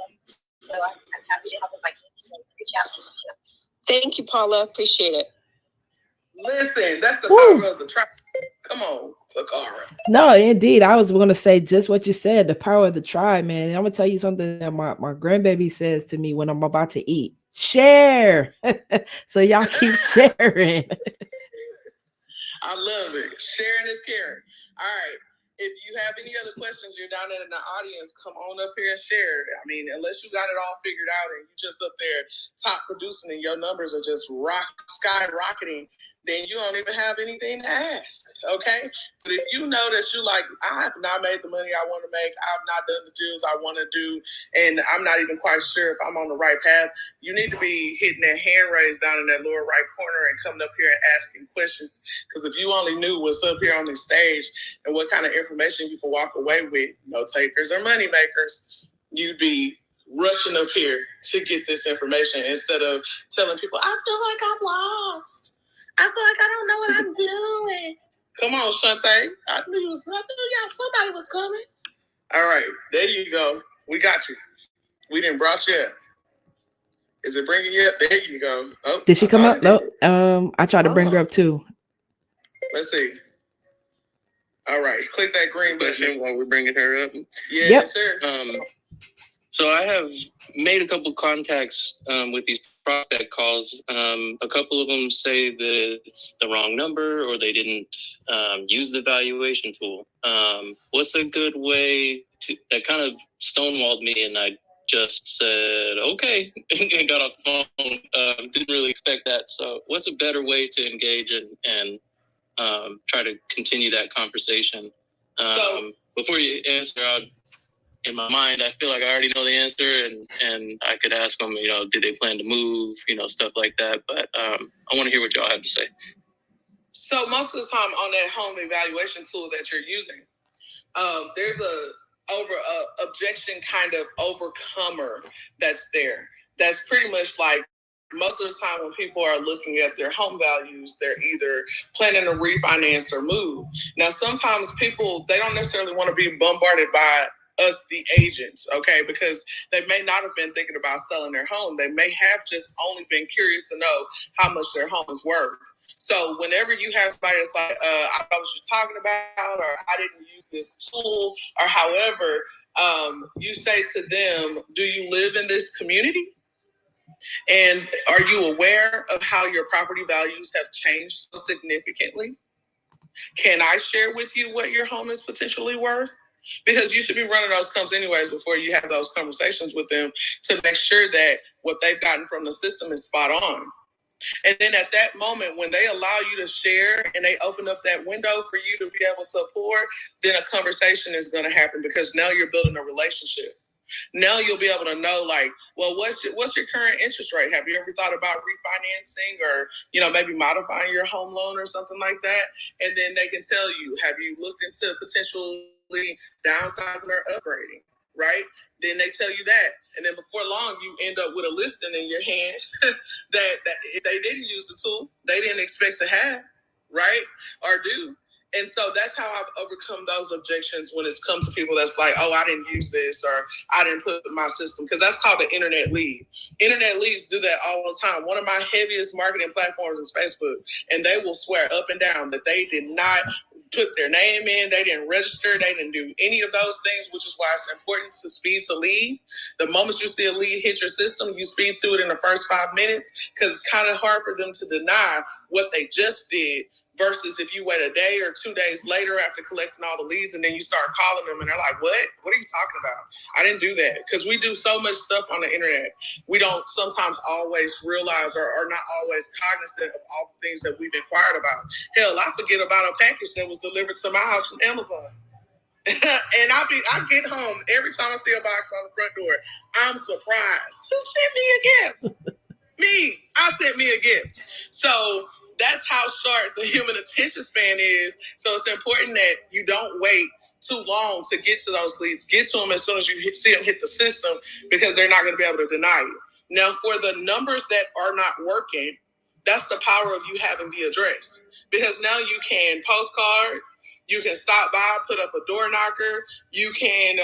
so I'm happy to help if I can. So reach out to you. Thank you, Paula. Appreciate it. Listen, that's the power of the tribe. Come on, Sakara. No, indeed. I was going to say just what you said, the power of the tribe, man. And I'm going to tell you something that my grandbaby says to me when I'm about to eat. Share. So y'all keep sharing. I love it. Sharing is caring. All right. If you have any other questions, you're down there in the audience, come on up here and share. Unless you got it all figured out and you just up there top producing and your numbers are just skyrocketing, then you don't even have anything to ask, okay? But if you know that you like, I have not made the money I want to make, I've not done the deals I want to do, and I'm not even quite sure if I'm on the right path, you need to be hitting that hand raise down in that lower right corner and coming up here and asking questions. Because if you only knew what's up here on the stage and what kind of information you can walk away with, no takers or money makers, you'd be rushing up here to get this information instead of telling people, I feel like I'm lost. I feel like I don't know what I'm doing. Come on, Shantae. I knew somebody was coming. All right, there you go. We got you. We didn't brought you up. Is it bringing you up? There you go. Oh, did she come up? No. I tried to bring her up too. Let's see. All right, click that green button while we're bringing her up. Yeah, Yep. sir. So I have made a couple contacts with these prospect calls. A couple of them say that it's the wrong number or they didn't use the valuation tool. What's a good way to, that kind of stonewalled me and I just said, okay, and got off the phone. Didn't really expect that. So what's a better way to engage and try to continue that conversation? Before you answer, in my mind, I feel like I already know the answer, and I could ask them, did they plan to move, stuff like that. But I want to hear what y'all have to say. So most of the time on that home evaluation tool that you're using, there's a objection kind of overcomer that's there. That's pretty much like most of the time when people are looking at their home values, they're either planning to refinance or move. Now, sometimes people, they don't necessarily want to be bombarded by us, the agents, okay? Because they may not have been thinking about selling their home. They may have just only been curious to know how much their home is worth. So whenever you have somebody that's like, I know what you're talking about, or I didn't use this tool, or however, you say to them, do you live in this community? And are you aware of how your property values have changed so significantly? Can I share with you what your home is potentially worth? Because you should be running those comps anyways before you have those conversations with them to make sure that what they've gotten from the system is spot on. And then at that moment, when they allow you to share and they open up that window for you to be able to pour, then a conversation is going to happen because now you're building a relationship. Now you'll be able to know, like, well, what's your current interest rate? Have you ever thought about refinancing or, maybe modifying your home loan or something like that? And then they can tell you, have you looked into potentially downsizing or upgrading, right? Then they tell you that. And then before long, you end up with a listing in your hand that they didn't use the tool, they didn't expect to have, right? Or do. And so that's how I've overcome those objections when it's come to people that's like, oh, I didn't use this or I didn't put it in my system, because that's called the internet lead. Internet leads do that all the time. One of my heaviest marketing platforms is Facebook, and they will swear up and down that they did not put their name in, they didn't register, they didn't do any of those things, which is why it's important to speed to lead. The moment you see a lead hit your system, you speed to it in the first 5 minutes, because it's kind of hard for them to deny what they just did versus if you wait a day or 2 days later after collecting all the leads and then you start calling them and they're like, what are you talking about? I didn't do that. Because we do so much stuff on the internet. We don't sometimes always realize or are not always cognizant of all the things that we've inquired about. Hell, I forget about a package that was delivered to my house from Amazon. And I get home every time I see a box on the front door, I'm surprised. Who sent me a gift? Me. I sent me a gift. So that's how short the human attention span is. So it's important that you don't wait too long to get to those leads. Get to them as soon as you see them hit the system, because they're not going to be able to deny you. Now, for the numbers that are not working, that's the power of you having the address. Because now you can postcard, you can stop by, put up a door knocker, you can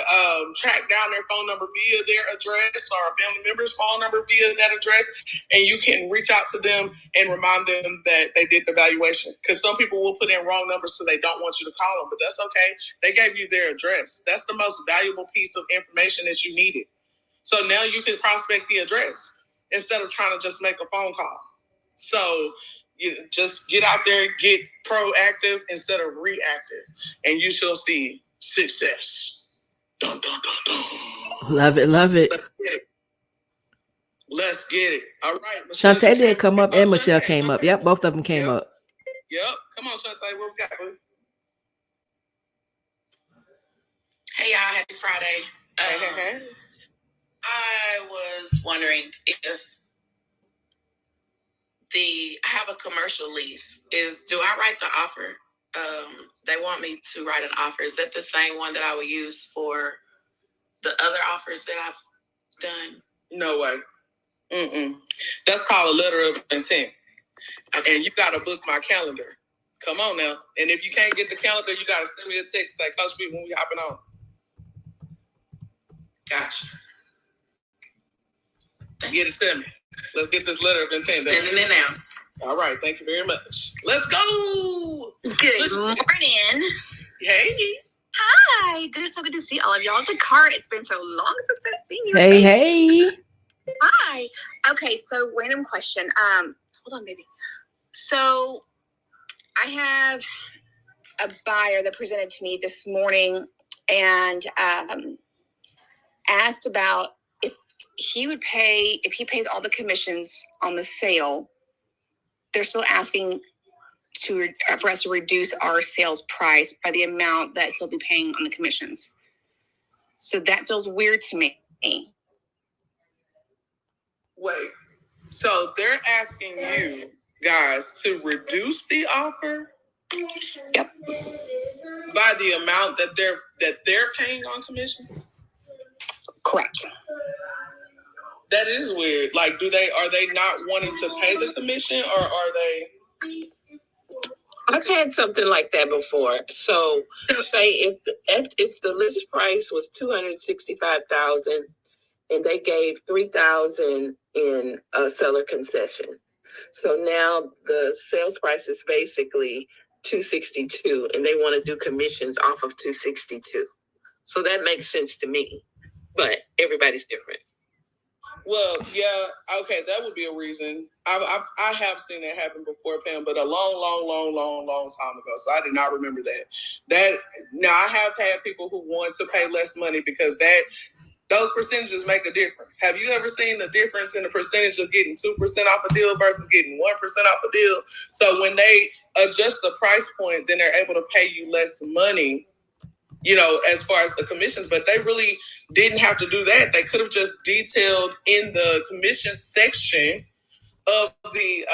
track down their phone number via their address or a family member's phone number via that address, and you can reach out to them and remind them that they did the evaluation. Because some people will put in wrong numbers because they don't want you to call them, but that's okay. They gave you their address. That's the most valuable piece of information that you needed. So now you can prospect the address instead of trying to just make a phone call. So you just get out there, get proactive instead of reactive, and you shall see success. Dun, dun, dun, dun. Love it. Let's get it. All right. Shantae did come up and Michelle came up. Yep, both of them came up. Yep. Come on, Shantae. What we got, boo? Hey, y'all. Happy Friday. I was wondering if I have a commercial lease. Do I write the offer? They want me to write an offer. Is that the same one that I would use for the other offers that I've done? No way. That's called a letter of intent. And you got to book my calendar. Come on now. And if you can't get the calendar, you got to send me a text and say, Coach B, when we hopping on? Gotcha. Get it to me. Let's get this letter of intent done. Sending it now. All right. Thank you very much. Let's go. Good morning. Hey. Hi. So good to see all of y'all. It's a car. It's been so long since I've seen you. Hey. Hi. Okay. So random question. Hold on, baby. So I have a buyer that presented to me this morning and asked about if he pays all the commissions on the sale. They're still asking for us to reduce our sales price by the amount that he'll be paying on the commissions. So that feels weird to me. Wait. So they're asking you guys to reduce the offer? Yep. By the amount that they're paying on commissions? Correct. That is weird. Like, are they not wanting to pay the commission, or are they? I've had something like that before. So, say if the list price was $265,000, and they gave $3,000 in a seller concession. So now the sales price is basically $262, and they want to do commissions off of $262. So that makes sense to me, but everybody's different. Well, yeah, okay, that would be a reason. I have seen that happen before, Pam, but a long time ago. So I did not remember that. Now I have had people who want to pay less money because those percentages make a difference. Have you ever seen the difference in the percentage of getting 2% off a deal versus getting 1% off a deal? So when they adjust the price point, then they're able to pay you less money, as far as the commissions, but they really didn't have to do that. They could have just detailed in the commission section of the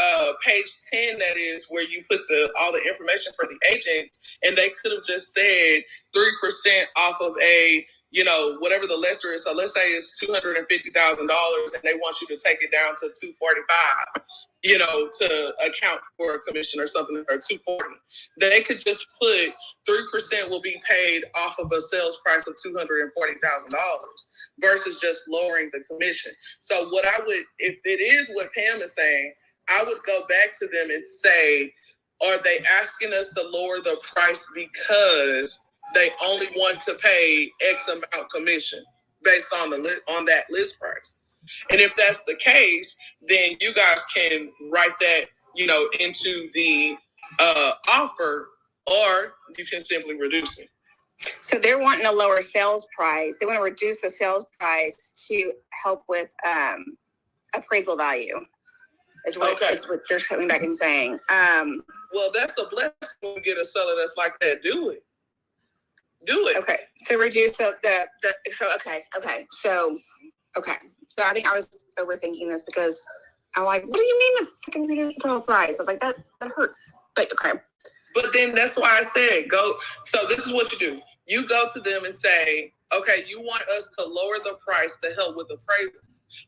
page 10, that is where you put all the information for the agent, and they could have just said 3% off of a, whatever the lesser is. So let's say it's $250,000 and they want you to take it down to $245,000, to account for a commission or something, or $240,000. They could just put 3% will be paid off of a sales price of $240,000 versus just lowering the commission. So what I would, if it is what Pam is saying, I would go back to them and say, are they asking us to lower the price because they only want to pay X amount commission based on that list price? And if that's the case, then you guys can write that, into the offer, or you can simply reduce it. So they're wanting a lower sales price. They want to reduce the sales price to help with appraisal value. Is what they're coming back and saying. Well, that's a blessing when we get a seller that's like that. Do it. Okay. So reduce So I think I was overthinking this because I'm like, what do you mean to fucking reduce the total price? I was like, that hurts. But okay. But then that's why I said go. So this is what you do. You go to them and say, okay, you want us to lower the price to help with appraisal,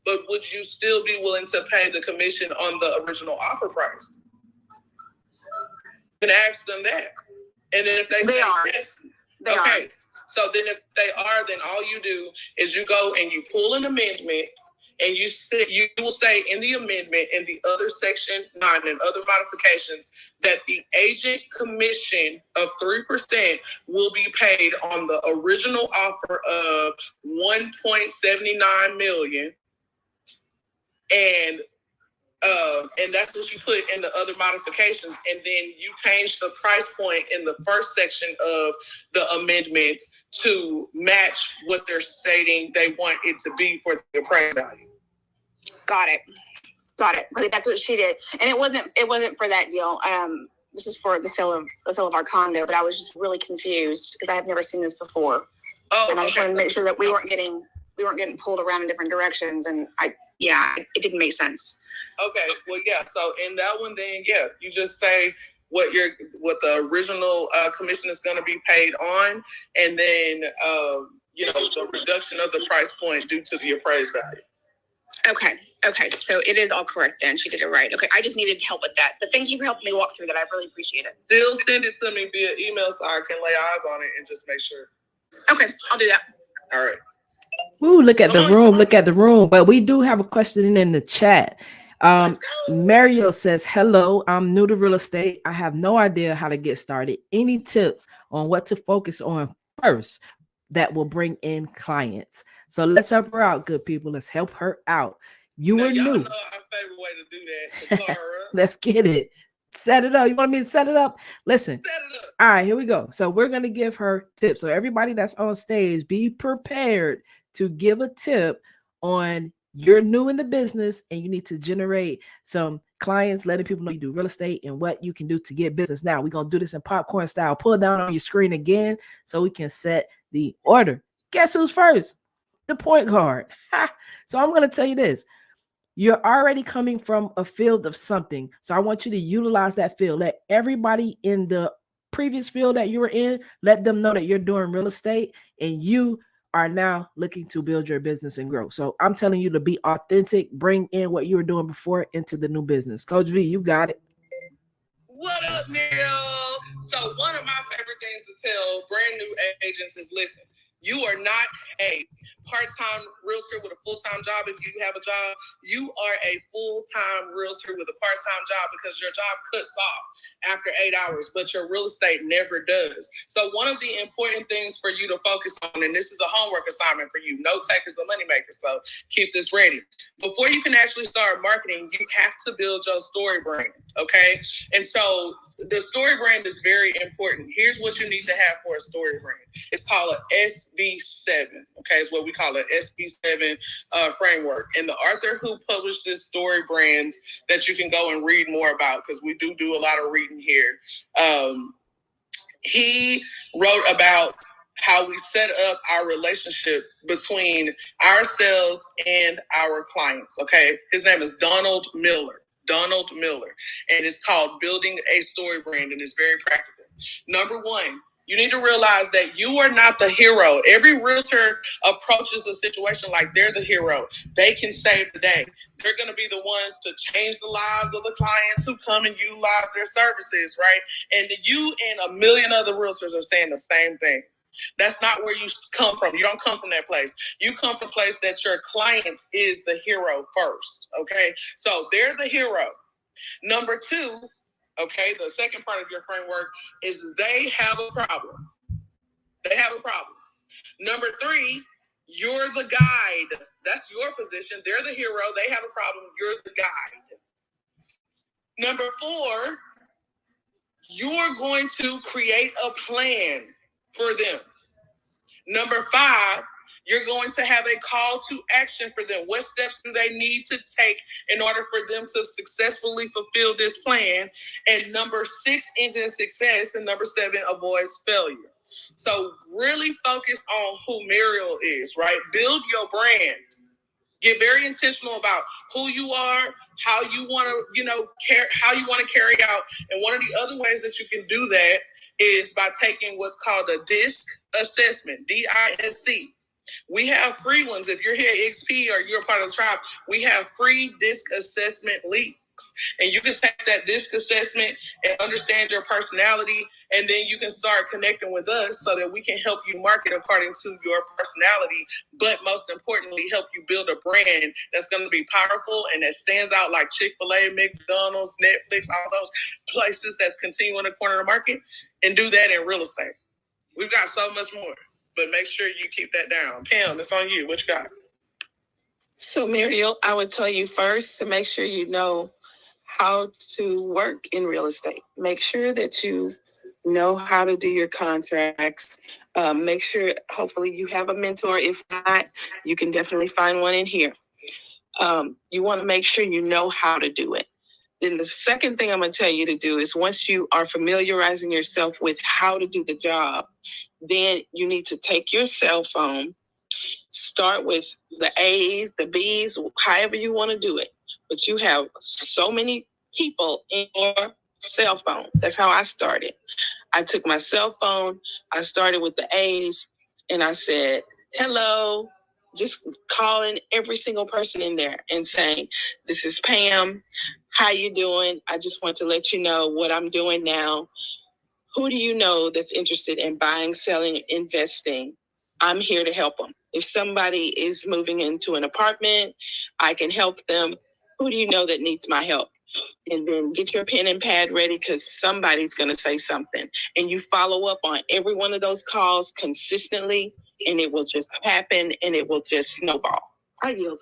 but would you still be willing to pay the commission on the original offer price? And ask them that. And then if they say yes, okay. So then if they are, then all you do is you go and you pull an amendment, and you will say in the amendment, in the other section 9 and other modifications, that the agent commission of 3% will be paid on the original offer of $1.79 million. And that's what you put in the other modifications. And then you change the price point in the first section of the amendment to match what they're stating they want it to be for the appraisal value. Got it. That's what she did. And it wasn't for that deal. this is for the sale of our condo, but I was just really confused because I have never seen this before. Oh, and I just wanted to make sure that we weren't getting pulled around in different directions, and it didn't make sense. Okay, well, yeah. So in that one, then you just say what the original commission is going to be paid on, and then the reduction of the price point due to the appraised value. Okay. So it is all correct then. She did it right. Okay, I just needed help with that. But thank you for helping me walk through that. I really appreciate it. Still send it to me via email so I can lay eyes on it and just make sure. Okay, I'll do that. All right. Ooh, look at the room. Look at the room. But we do have a question in the chat. Mario says, hello, I'm new to real estate. I have no idea how to get started. Any tips on what to focus on first that will bring in clients? So let's help her out, good people. Let's help her out. You were new. Know our favorite way to do that. Let's get it. Set it up. You want me to set it up? Listen. Set it up. All right, here we go. So we're going to give her tips. So everybody that's on stage, be prepared to give a tip on you're new in the business and you need to generate some clients, letting people know you do real estate and what you can do to get business. Now, we're going to do this in popcorn style. Pull down on your screen again so we can set the order. Guess who's first? The point guard. So I'm going to tell you this. You're already coming from a field of something. So I want you to utilize that field. Let everybody in the previous field that you were in, let them know that you're doing real estate and you are now looking to build your business and grow. So I'm telling you to be authentic, bring in what you were doing before into the new business. Coach V, you got it. What up, Neil? So one of my favorite things to tell brand new agents is, listen, you are not a part-time realtor with a full-time job. If you have a job, you are a full-time realtor with a part-time job because your job cuts off after 8 hours, but your real estate never does. So one of the important things for you to focus on, and this is a homework assignment for you, note takers and money makers, so keep this ready. Before you can actually start marketing, you have to build your story brand, okay? And so the story brand is very important. Here's what you need to have for a story brand. It's called an SB7, okay? It's what we call an SB7 framework. And the author who published this story brand that you can go and read more about, because we do a lot of reading here, he wrote about how we set up our relationship between ourselves and our clients, okay? His name is Donald Miller, and it's called Building a Story Brand, and it's very practical. Number one, you need to realize that you are not the hero. Every realtor approaches a situation like they're the hero. They can save the day. They're going to be the ones to change the lives of the clients who come and utilize their services, right? And you and a million other realtors are saying the same thing. That's not where you come from. You don't come from that place. You come from a place that your client is the hero first, okay? So they're the hero. Number two, okay, the second part of your framework is they have a problem. They have a problem. Number three, you're the guide. That's your position. They're the hero. They have a problem. You're the guide. Number four, you're going to create a plan for them. Number five, you're going to have a call to action for them. What steps do they need to take in order for them to successfully fulfill this plan? And number six is in success, and number seven avoids failure. So really focus on who Muriel is, right? Build your brand. Get very intentional about who you are, how you want to, how you want to carry out. And one of the other ways that you can do that is by taking what's called a DISC assessment, DISC. We have free ones. If you're here at XP or you're a part of the tribe, we have free DISC assessment links. And you can take that DISC assessment and understand your personality, and then you can start connecting with us so that we can help you market according to your personality, but most importantly, help you build a brand that's going to be powerful and that stands out like Chick-fil-A, McDonald's, Netflix, all those places that's continuing to corner the market, and do that in real estate. We've got so much more, but make sure you keep that down. Pam, it's on you. What you got? So, Muriel, I would tell you first to make sure you know how to work in real estate. Make sure that you know how to do your contracts. Make sure, hopefully, you have a mentor. If not, you can definitely find one in here. You want to make sure you know how to do it. Then the second thing I'm going to tell you to do is once you are familiarizing yourself with how to do the job, then you need to take your cell phone, start with the A's, the B's, however you want to do it. But you have so many people in your cell phone. That's how I started. I took my cell phone, I started with the A's, and I said, hello, just calling every single person in there and saying, this is Pam, how you doing? I just want to let you know what I'm doing now. Who do you know that's interested in buying, selling, investing? I'm here to help them. If somebody is moving into an apartment, I can help them. Who do you know that needs my help? And then get your pen and pad ready because somebody's going to say something. And you follow up on every one of those calls consistently, and it will just happen and it will just snowball. I yield.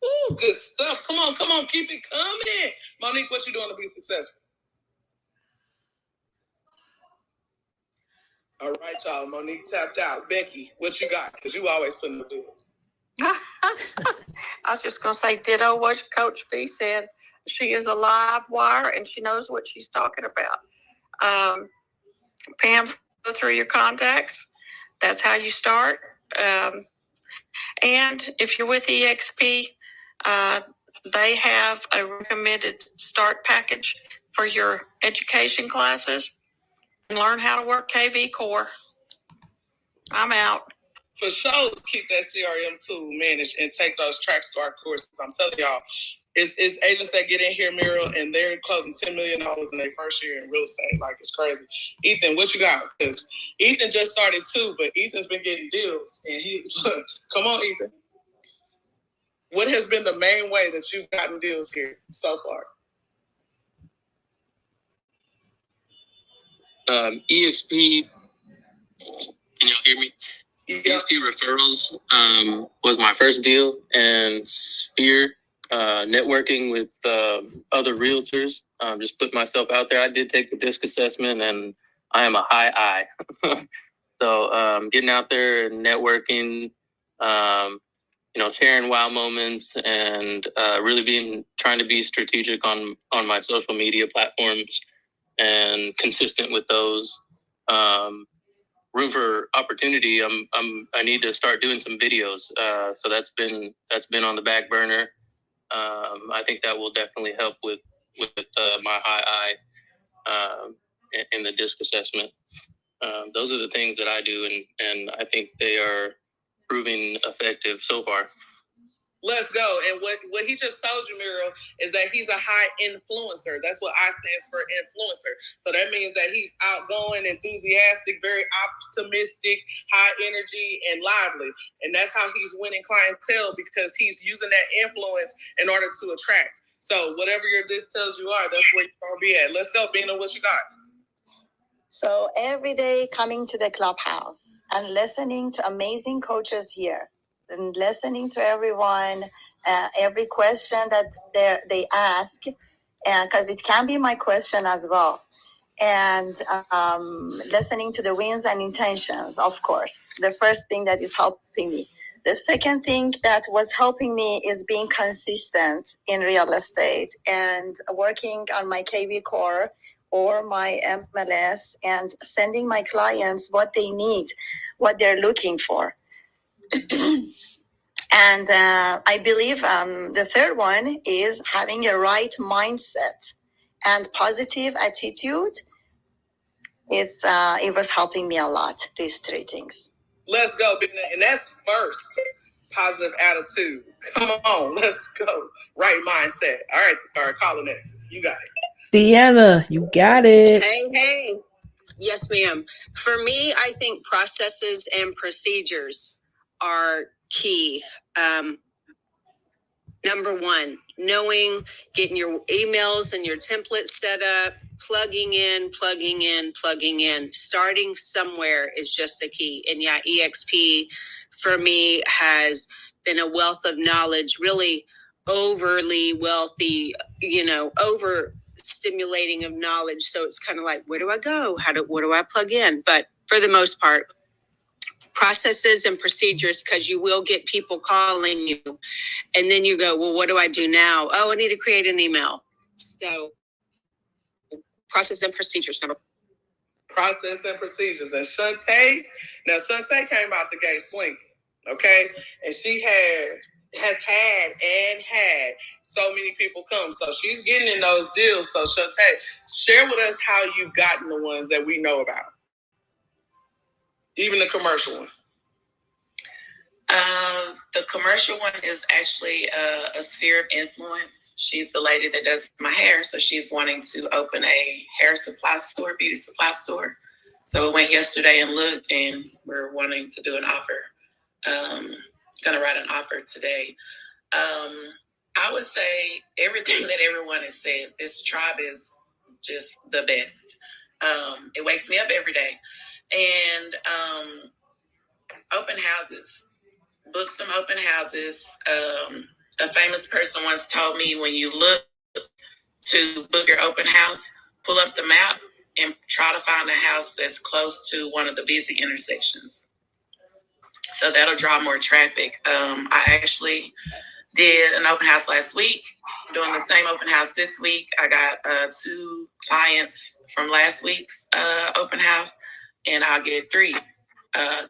Ooh, good stuff. Come on. Keep it coming. Monique, what you doing to be successful? All right, y'all. Monique tapped out. Becky, what you got? Because you always putting the deals. I was just going to say ditto what Coach V said. She is a live wire and she knows what she's talking about. Pam, go through your contacts. That's how you start. And if you're with EXP, they have a recommended start package for your education classes and learn how to work KV Core. I'm out. For sure, keep that CRM tool managed and take those TrackStar courses. I'm telling y'all, it's agents that get in here, Muriel, and they're closing $10 million in their first year in real estate. Like, it's crazy. Ethan, what you got? Because Ethan just started too, but Ethan's been getting deals. And come on, Ethan. What has been the main way that you've gotten deals here so far? EXP, can y'all hear me? Yeah. EXP referrals was my first deal, and Sphere networking with other realtors. Just put myself out there. I did take the DISC assessment, and I am a high I. So getting out there and networking, sharing wow moments, and really trying to be strategic on my social media platforms and consistent with those. Room for opportunity. I need to start doing some videos. So that's been on the back burner. I think that will definitely help with my high I in the DISC assessment. Those are the things that I do, and I think they are proving effective so far. Let's go. And what he just told you, Muriel, is that he's a high influencer. That's what I stands for, influencer. So that means that he's outgoing, enthusiastic, very optimistic, high energy, and lively. And that's how he's winning clientele, because he's using that influence in order to attract. So whatever your disc tells you are, that's where you're going to be at. Let's go, Bina, what you got? So every day coming to the Clubhouse and listening to amazing coaches here, and listening to everyone, every question that they ask, and because it can be my question as well, and listening to the wins and intentions, of course, the first thing that is helping me. The second thing that was helping me is being consistent in real estate and working on my KV Core or my MLS and sending my clients what they need, what they're looking for. And I believe the third one is having a right mindset and positive attitude. It was helping me a lot, these three things. Let's go, and that's first. Positive attitude. Come on, let's go. Right mindset. All right, Takara, call it next. You got it. Deanna, you got it. Hey. Yes, ma'am. For me, I think processes and procedures are key. Number one, getting your emails and your templates set up, plugging in. Starting somewhere is just the key. And yeah, EXP for me has been a wealth of knowledge, really overly wealthy, over stimulating of knowledge. So it's kind of like, where do I go? What do I plug in? But for the most part, processes and procedures, because you will get people calling you. And then you go, well, what do I do now? Oh, I need to create an email. So, process and procedures. Process and procedures. And Shantae came out the gate swinging, okay? And she has had so many people come. So she's getting in those deals. So Shantae, share with us how you've gotten the ones that we know about. Even the commercial one. The commercial one is actually a sphere of influence. She's the lady that does my hair, so she's wanting to open a hair supply store, beauty supply store. So we went yesterday and looked, and we're wanting to do an offer. Gonna write an offer today. I would say everything that everyone has said. This tribe is just the best. It wakes me up every day, and open houses. Book some open houses. A famous person once told me, when you look to book your open house, pull up the map and try to find a house that's close to one of the busy intersections. So that'll draw more traffic. I actually did an open house last week, doing the same open house this week. I got 2 clients from last week's open house, and I'll get 3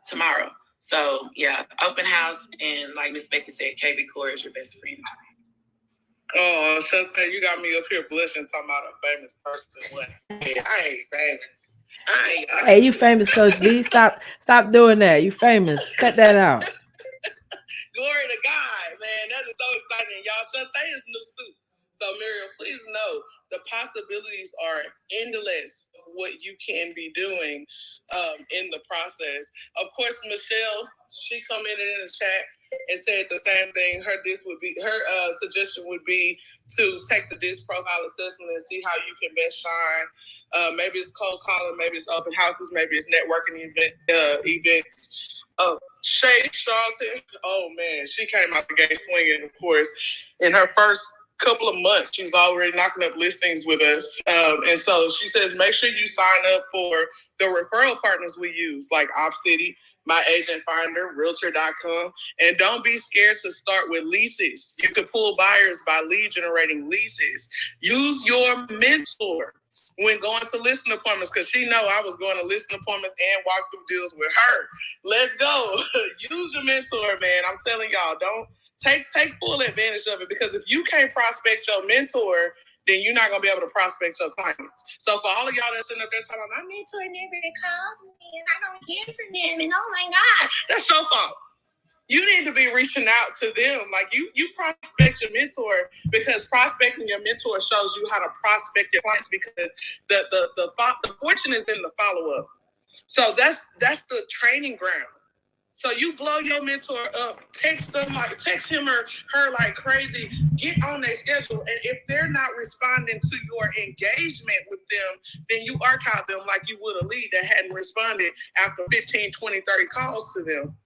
tomorrow. So yeah, open house, and like Miss Becky said, KB Core is your best friend. Oh, Shantae, you got me up here blushing talking about a famous person. I ain't famous. Hey, you famous, Coach V. Stop doing that. You famous. Cut that out. Glory to God, man. That is so exciting. Y'all, Shantae is new too. So Miriam, please know the possibilities are endless what you can be doing in the process. Of course, Michelle, she commented in the chat and said the same thing. Her suggestion would be to take the DISC profile assessment and see how you can best shine. Maybe it's cold calling, maybe it's open houses, maybe it's networking events. Shay Charlton, oh man, she came out the gate swinging, of course. In her first couple of months, she's already knocking up listings with us. And so she says, make sure you sign up for the referral partners we use, like OpCity, My Agent Finder, Realtor.com. And don't be scared to start with leases. You can pull buyers by lead generating leases. Use your mentor when going to listing appointments, because she know I was going to listing appointments and walkthrough deals with her. Let's go. Use your mentor, man. I'm telling y'all, don't take full advantage of it, because if you can't prospect your mentor, then you're not going to be able to prospect your clients. So for all of y'all that's in up there talking, my mentor never called me and I don't hear from them, and oh my God, that's your fault. You need to be reaching out to them. Like you prospect your mentor, because prospecting your mentor shows you how to prospect your clients, because the fortune is in the follow-up. So that's the training ground. So you blow your mentor up, text him or her like crazy, get on their schedule. And if they're not responding to your engagement with them, then you archive them like you would a lead that hadn't responded after 15, 20, 30 calls to them.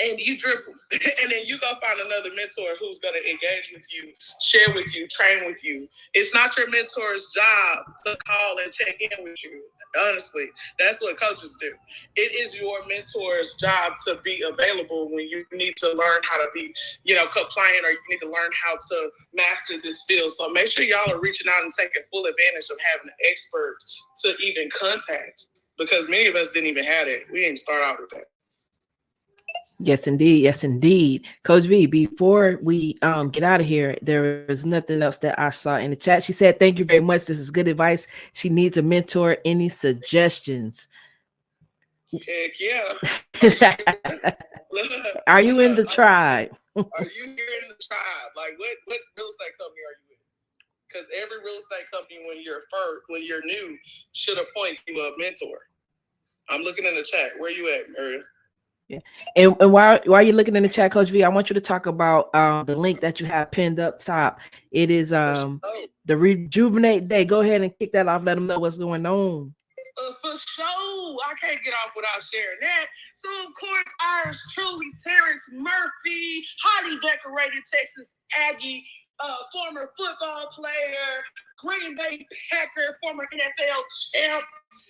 And you dribble, and then you go find another mentor who's going to engage with you, share with you, train with you. It's not your mentor's job to call and check in with you. Honestly, that's what coaches do. It is your mentor's job to be available when you need to learn how to be, compliant, or you need to learn how to master this field. So make sure y'all are reaching out and taking full advantage of having an expert to even contact, because many of us didn't even have it. We didn't start out with that. Yes, indeed. Yes, indeed. Coach V, before we get out of here, there is nothing else that I saw in the chat. She said, thank you very much. This is good advice. She needs a mentor. Any suggestions? Heck yeah. Are you in the tribe? Are you here in the tribe? Like, what real estate company are you in? Because every real estate company, when you're new, should appoint you a mentor. I'm looking in the chat. Where you at, Maria? Yeah. And while you're looking in the chat, Coach V, I want you to talk about the link that you have pinned up top. It is the Rejuvenate Day. Go ahead and kick that off. Let them know what's going on. For sure. I can't get off without sharing that. So, of course, ours truly, Terrence Murphy, highly decorated Texas Aggie, former football player, Green Bay Packer, former NFL champ.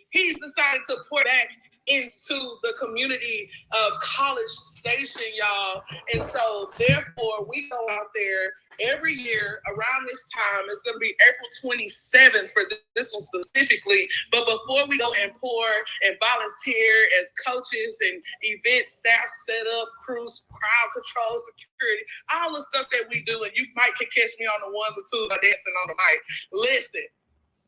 He's decided to pour back into the community of College Station, y'all. And so, therefore, we go go out there every year around this time. It's going to be April 27th for this one specifically. But before we go and pour and volunteer as coaches and event staff, set up, crews, crowd control, security, all the stuff that we do, and you might can catch me on the ones and twos or dancing on the mic. Listen.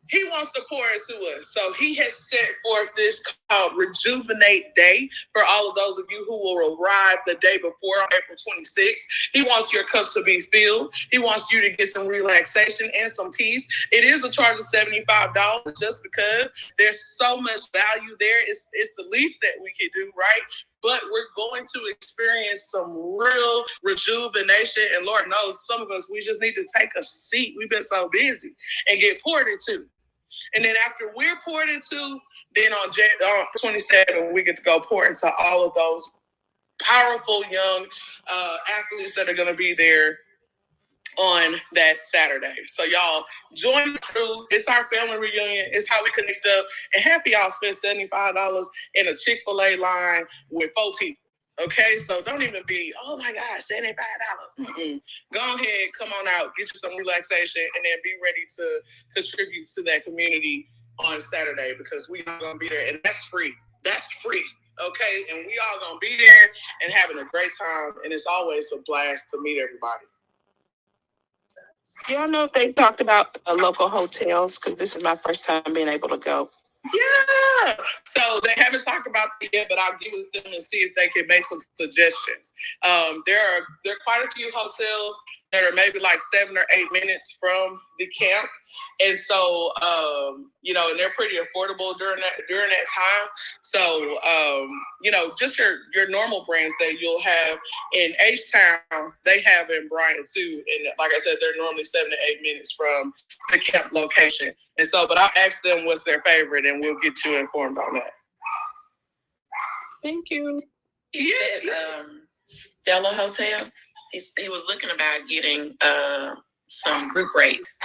He wants to pour into us. So he has set forth this called Rejuvenate Day for all of those of you who will arrive the day before on April 26th. He wants your cup to be filled. He wants you to get some relaxation and some peace. It is a charge of $75 just because there's so much value there. It's the least that we can do, right? But we're going to experience some real rejuvenation. And Lord knows some of us, we just need to take a seat. We've been so busy and get poured into. And then after we're poured into, then on 27, we get to go pour into all of those powerful young athletes that are going to be there on that Saturday. So y'all join the crew. It's our family reunion. It's how we connect up. And happy y'all spend $75 in a Chick-fil-A line with 4 people. Okay, so don't even be, oh my God, $75. Go ahead, come on out, get you some relaxation, and then be ready to contribute to that community on Saturday because we are gonna be there, and that's free. That's free, okay? And we all gonna be there and having a great time, and it's always a blast to meet everybody. Y'all know if they talked about local hotels, because this is my first time being able to go. Yeah. So they haven't talked about it yet, but I'll get with them and see if they can make some suggestions. There are quite a few hotels that are maybe like 7 or 8 minutes from the camp. And so, and they're pretty affordable during that time. So, just your normal brands that you'll have in H-Town, they have in Bryant too. And like I said, they're normally 7 to 8 minutes from the camp location. And so, but I'll ask them what's their favorite and we'll get you informed on that. Thank you. He said Stella Hotel. He was looking about getting some group rates.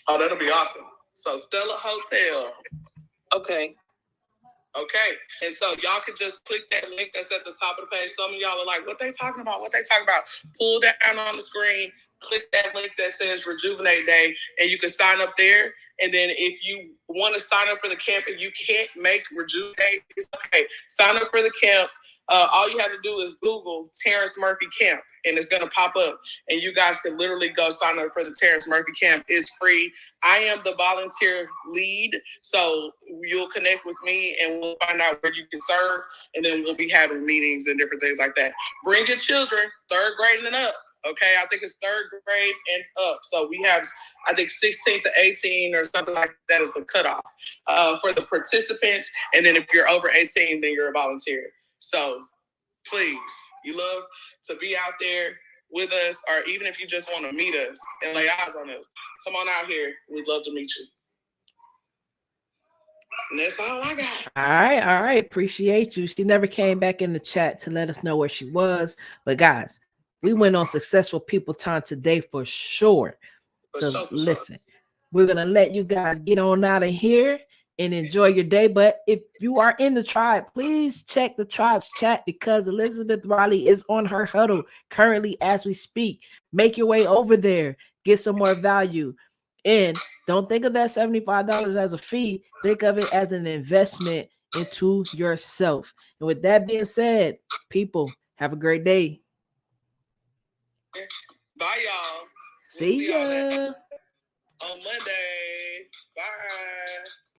Oh, that'll be awesome. So Stella Hotel. Okay. And so y'all can just click that link that's at the top of the page. Some of y'all are like, what they talking about? Pull down on the screen, click that link that says Rejuvenate Day, and you can sign up there. And then if you want to sign up for the camp and you can't make Rejuvenate, it's okay. Sign up for the camp. All you have to do is Google Terrence Murphy Camp, and it's going to pop up. And you guys can literally go sign up for the Terrence Murphy Camp. It's free. I am the volunteer lead, so you'll connect with me, and we'll find out where you can serve, and then we'll be having meetings and different things like that. Bring your children, 3rd grade and up. Okay, I think it's 3rd grade and up. So we have, I think, 16 to 18 or something like that is the cutoff for the participants. And then if you're over 18, then you're a volunteer. So please, you love to be out there with us, or even if you just want to meet us and lay eyes on us, come on out here. We'd love to meet you. And that's all I got. All right. Appreciate you. She never came back in the chat to let us know where she was. But guys, we went on Successful People Time today for sure. So listen, we're going to let you guys get on out of here and enjoy your day. But if you are in the tribe, please check the tribe's chat because Elizabeth Riley is on her huddle currently as we speak. Make your way over there. Get some more value. And don't think of that $75 as a fee. Think of it as an investment into yourself. And with that being said, people, have a great day. Bye, y'all. See ya. On Monday. Bye.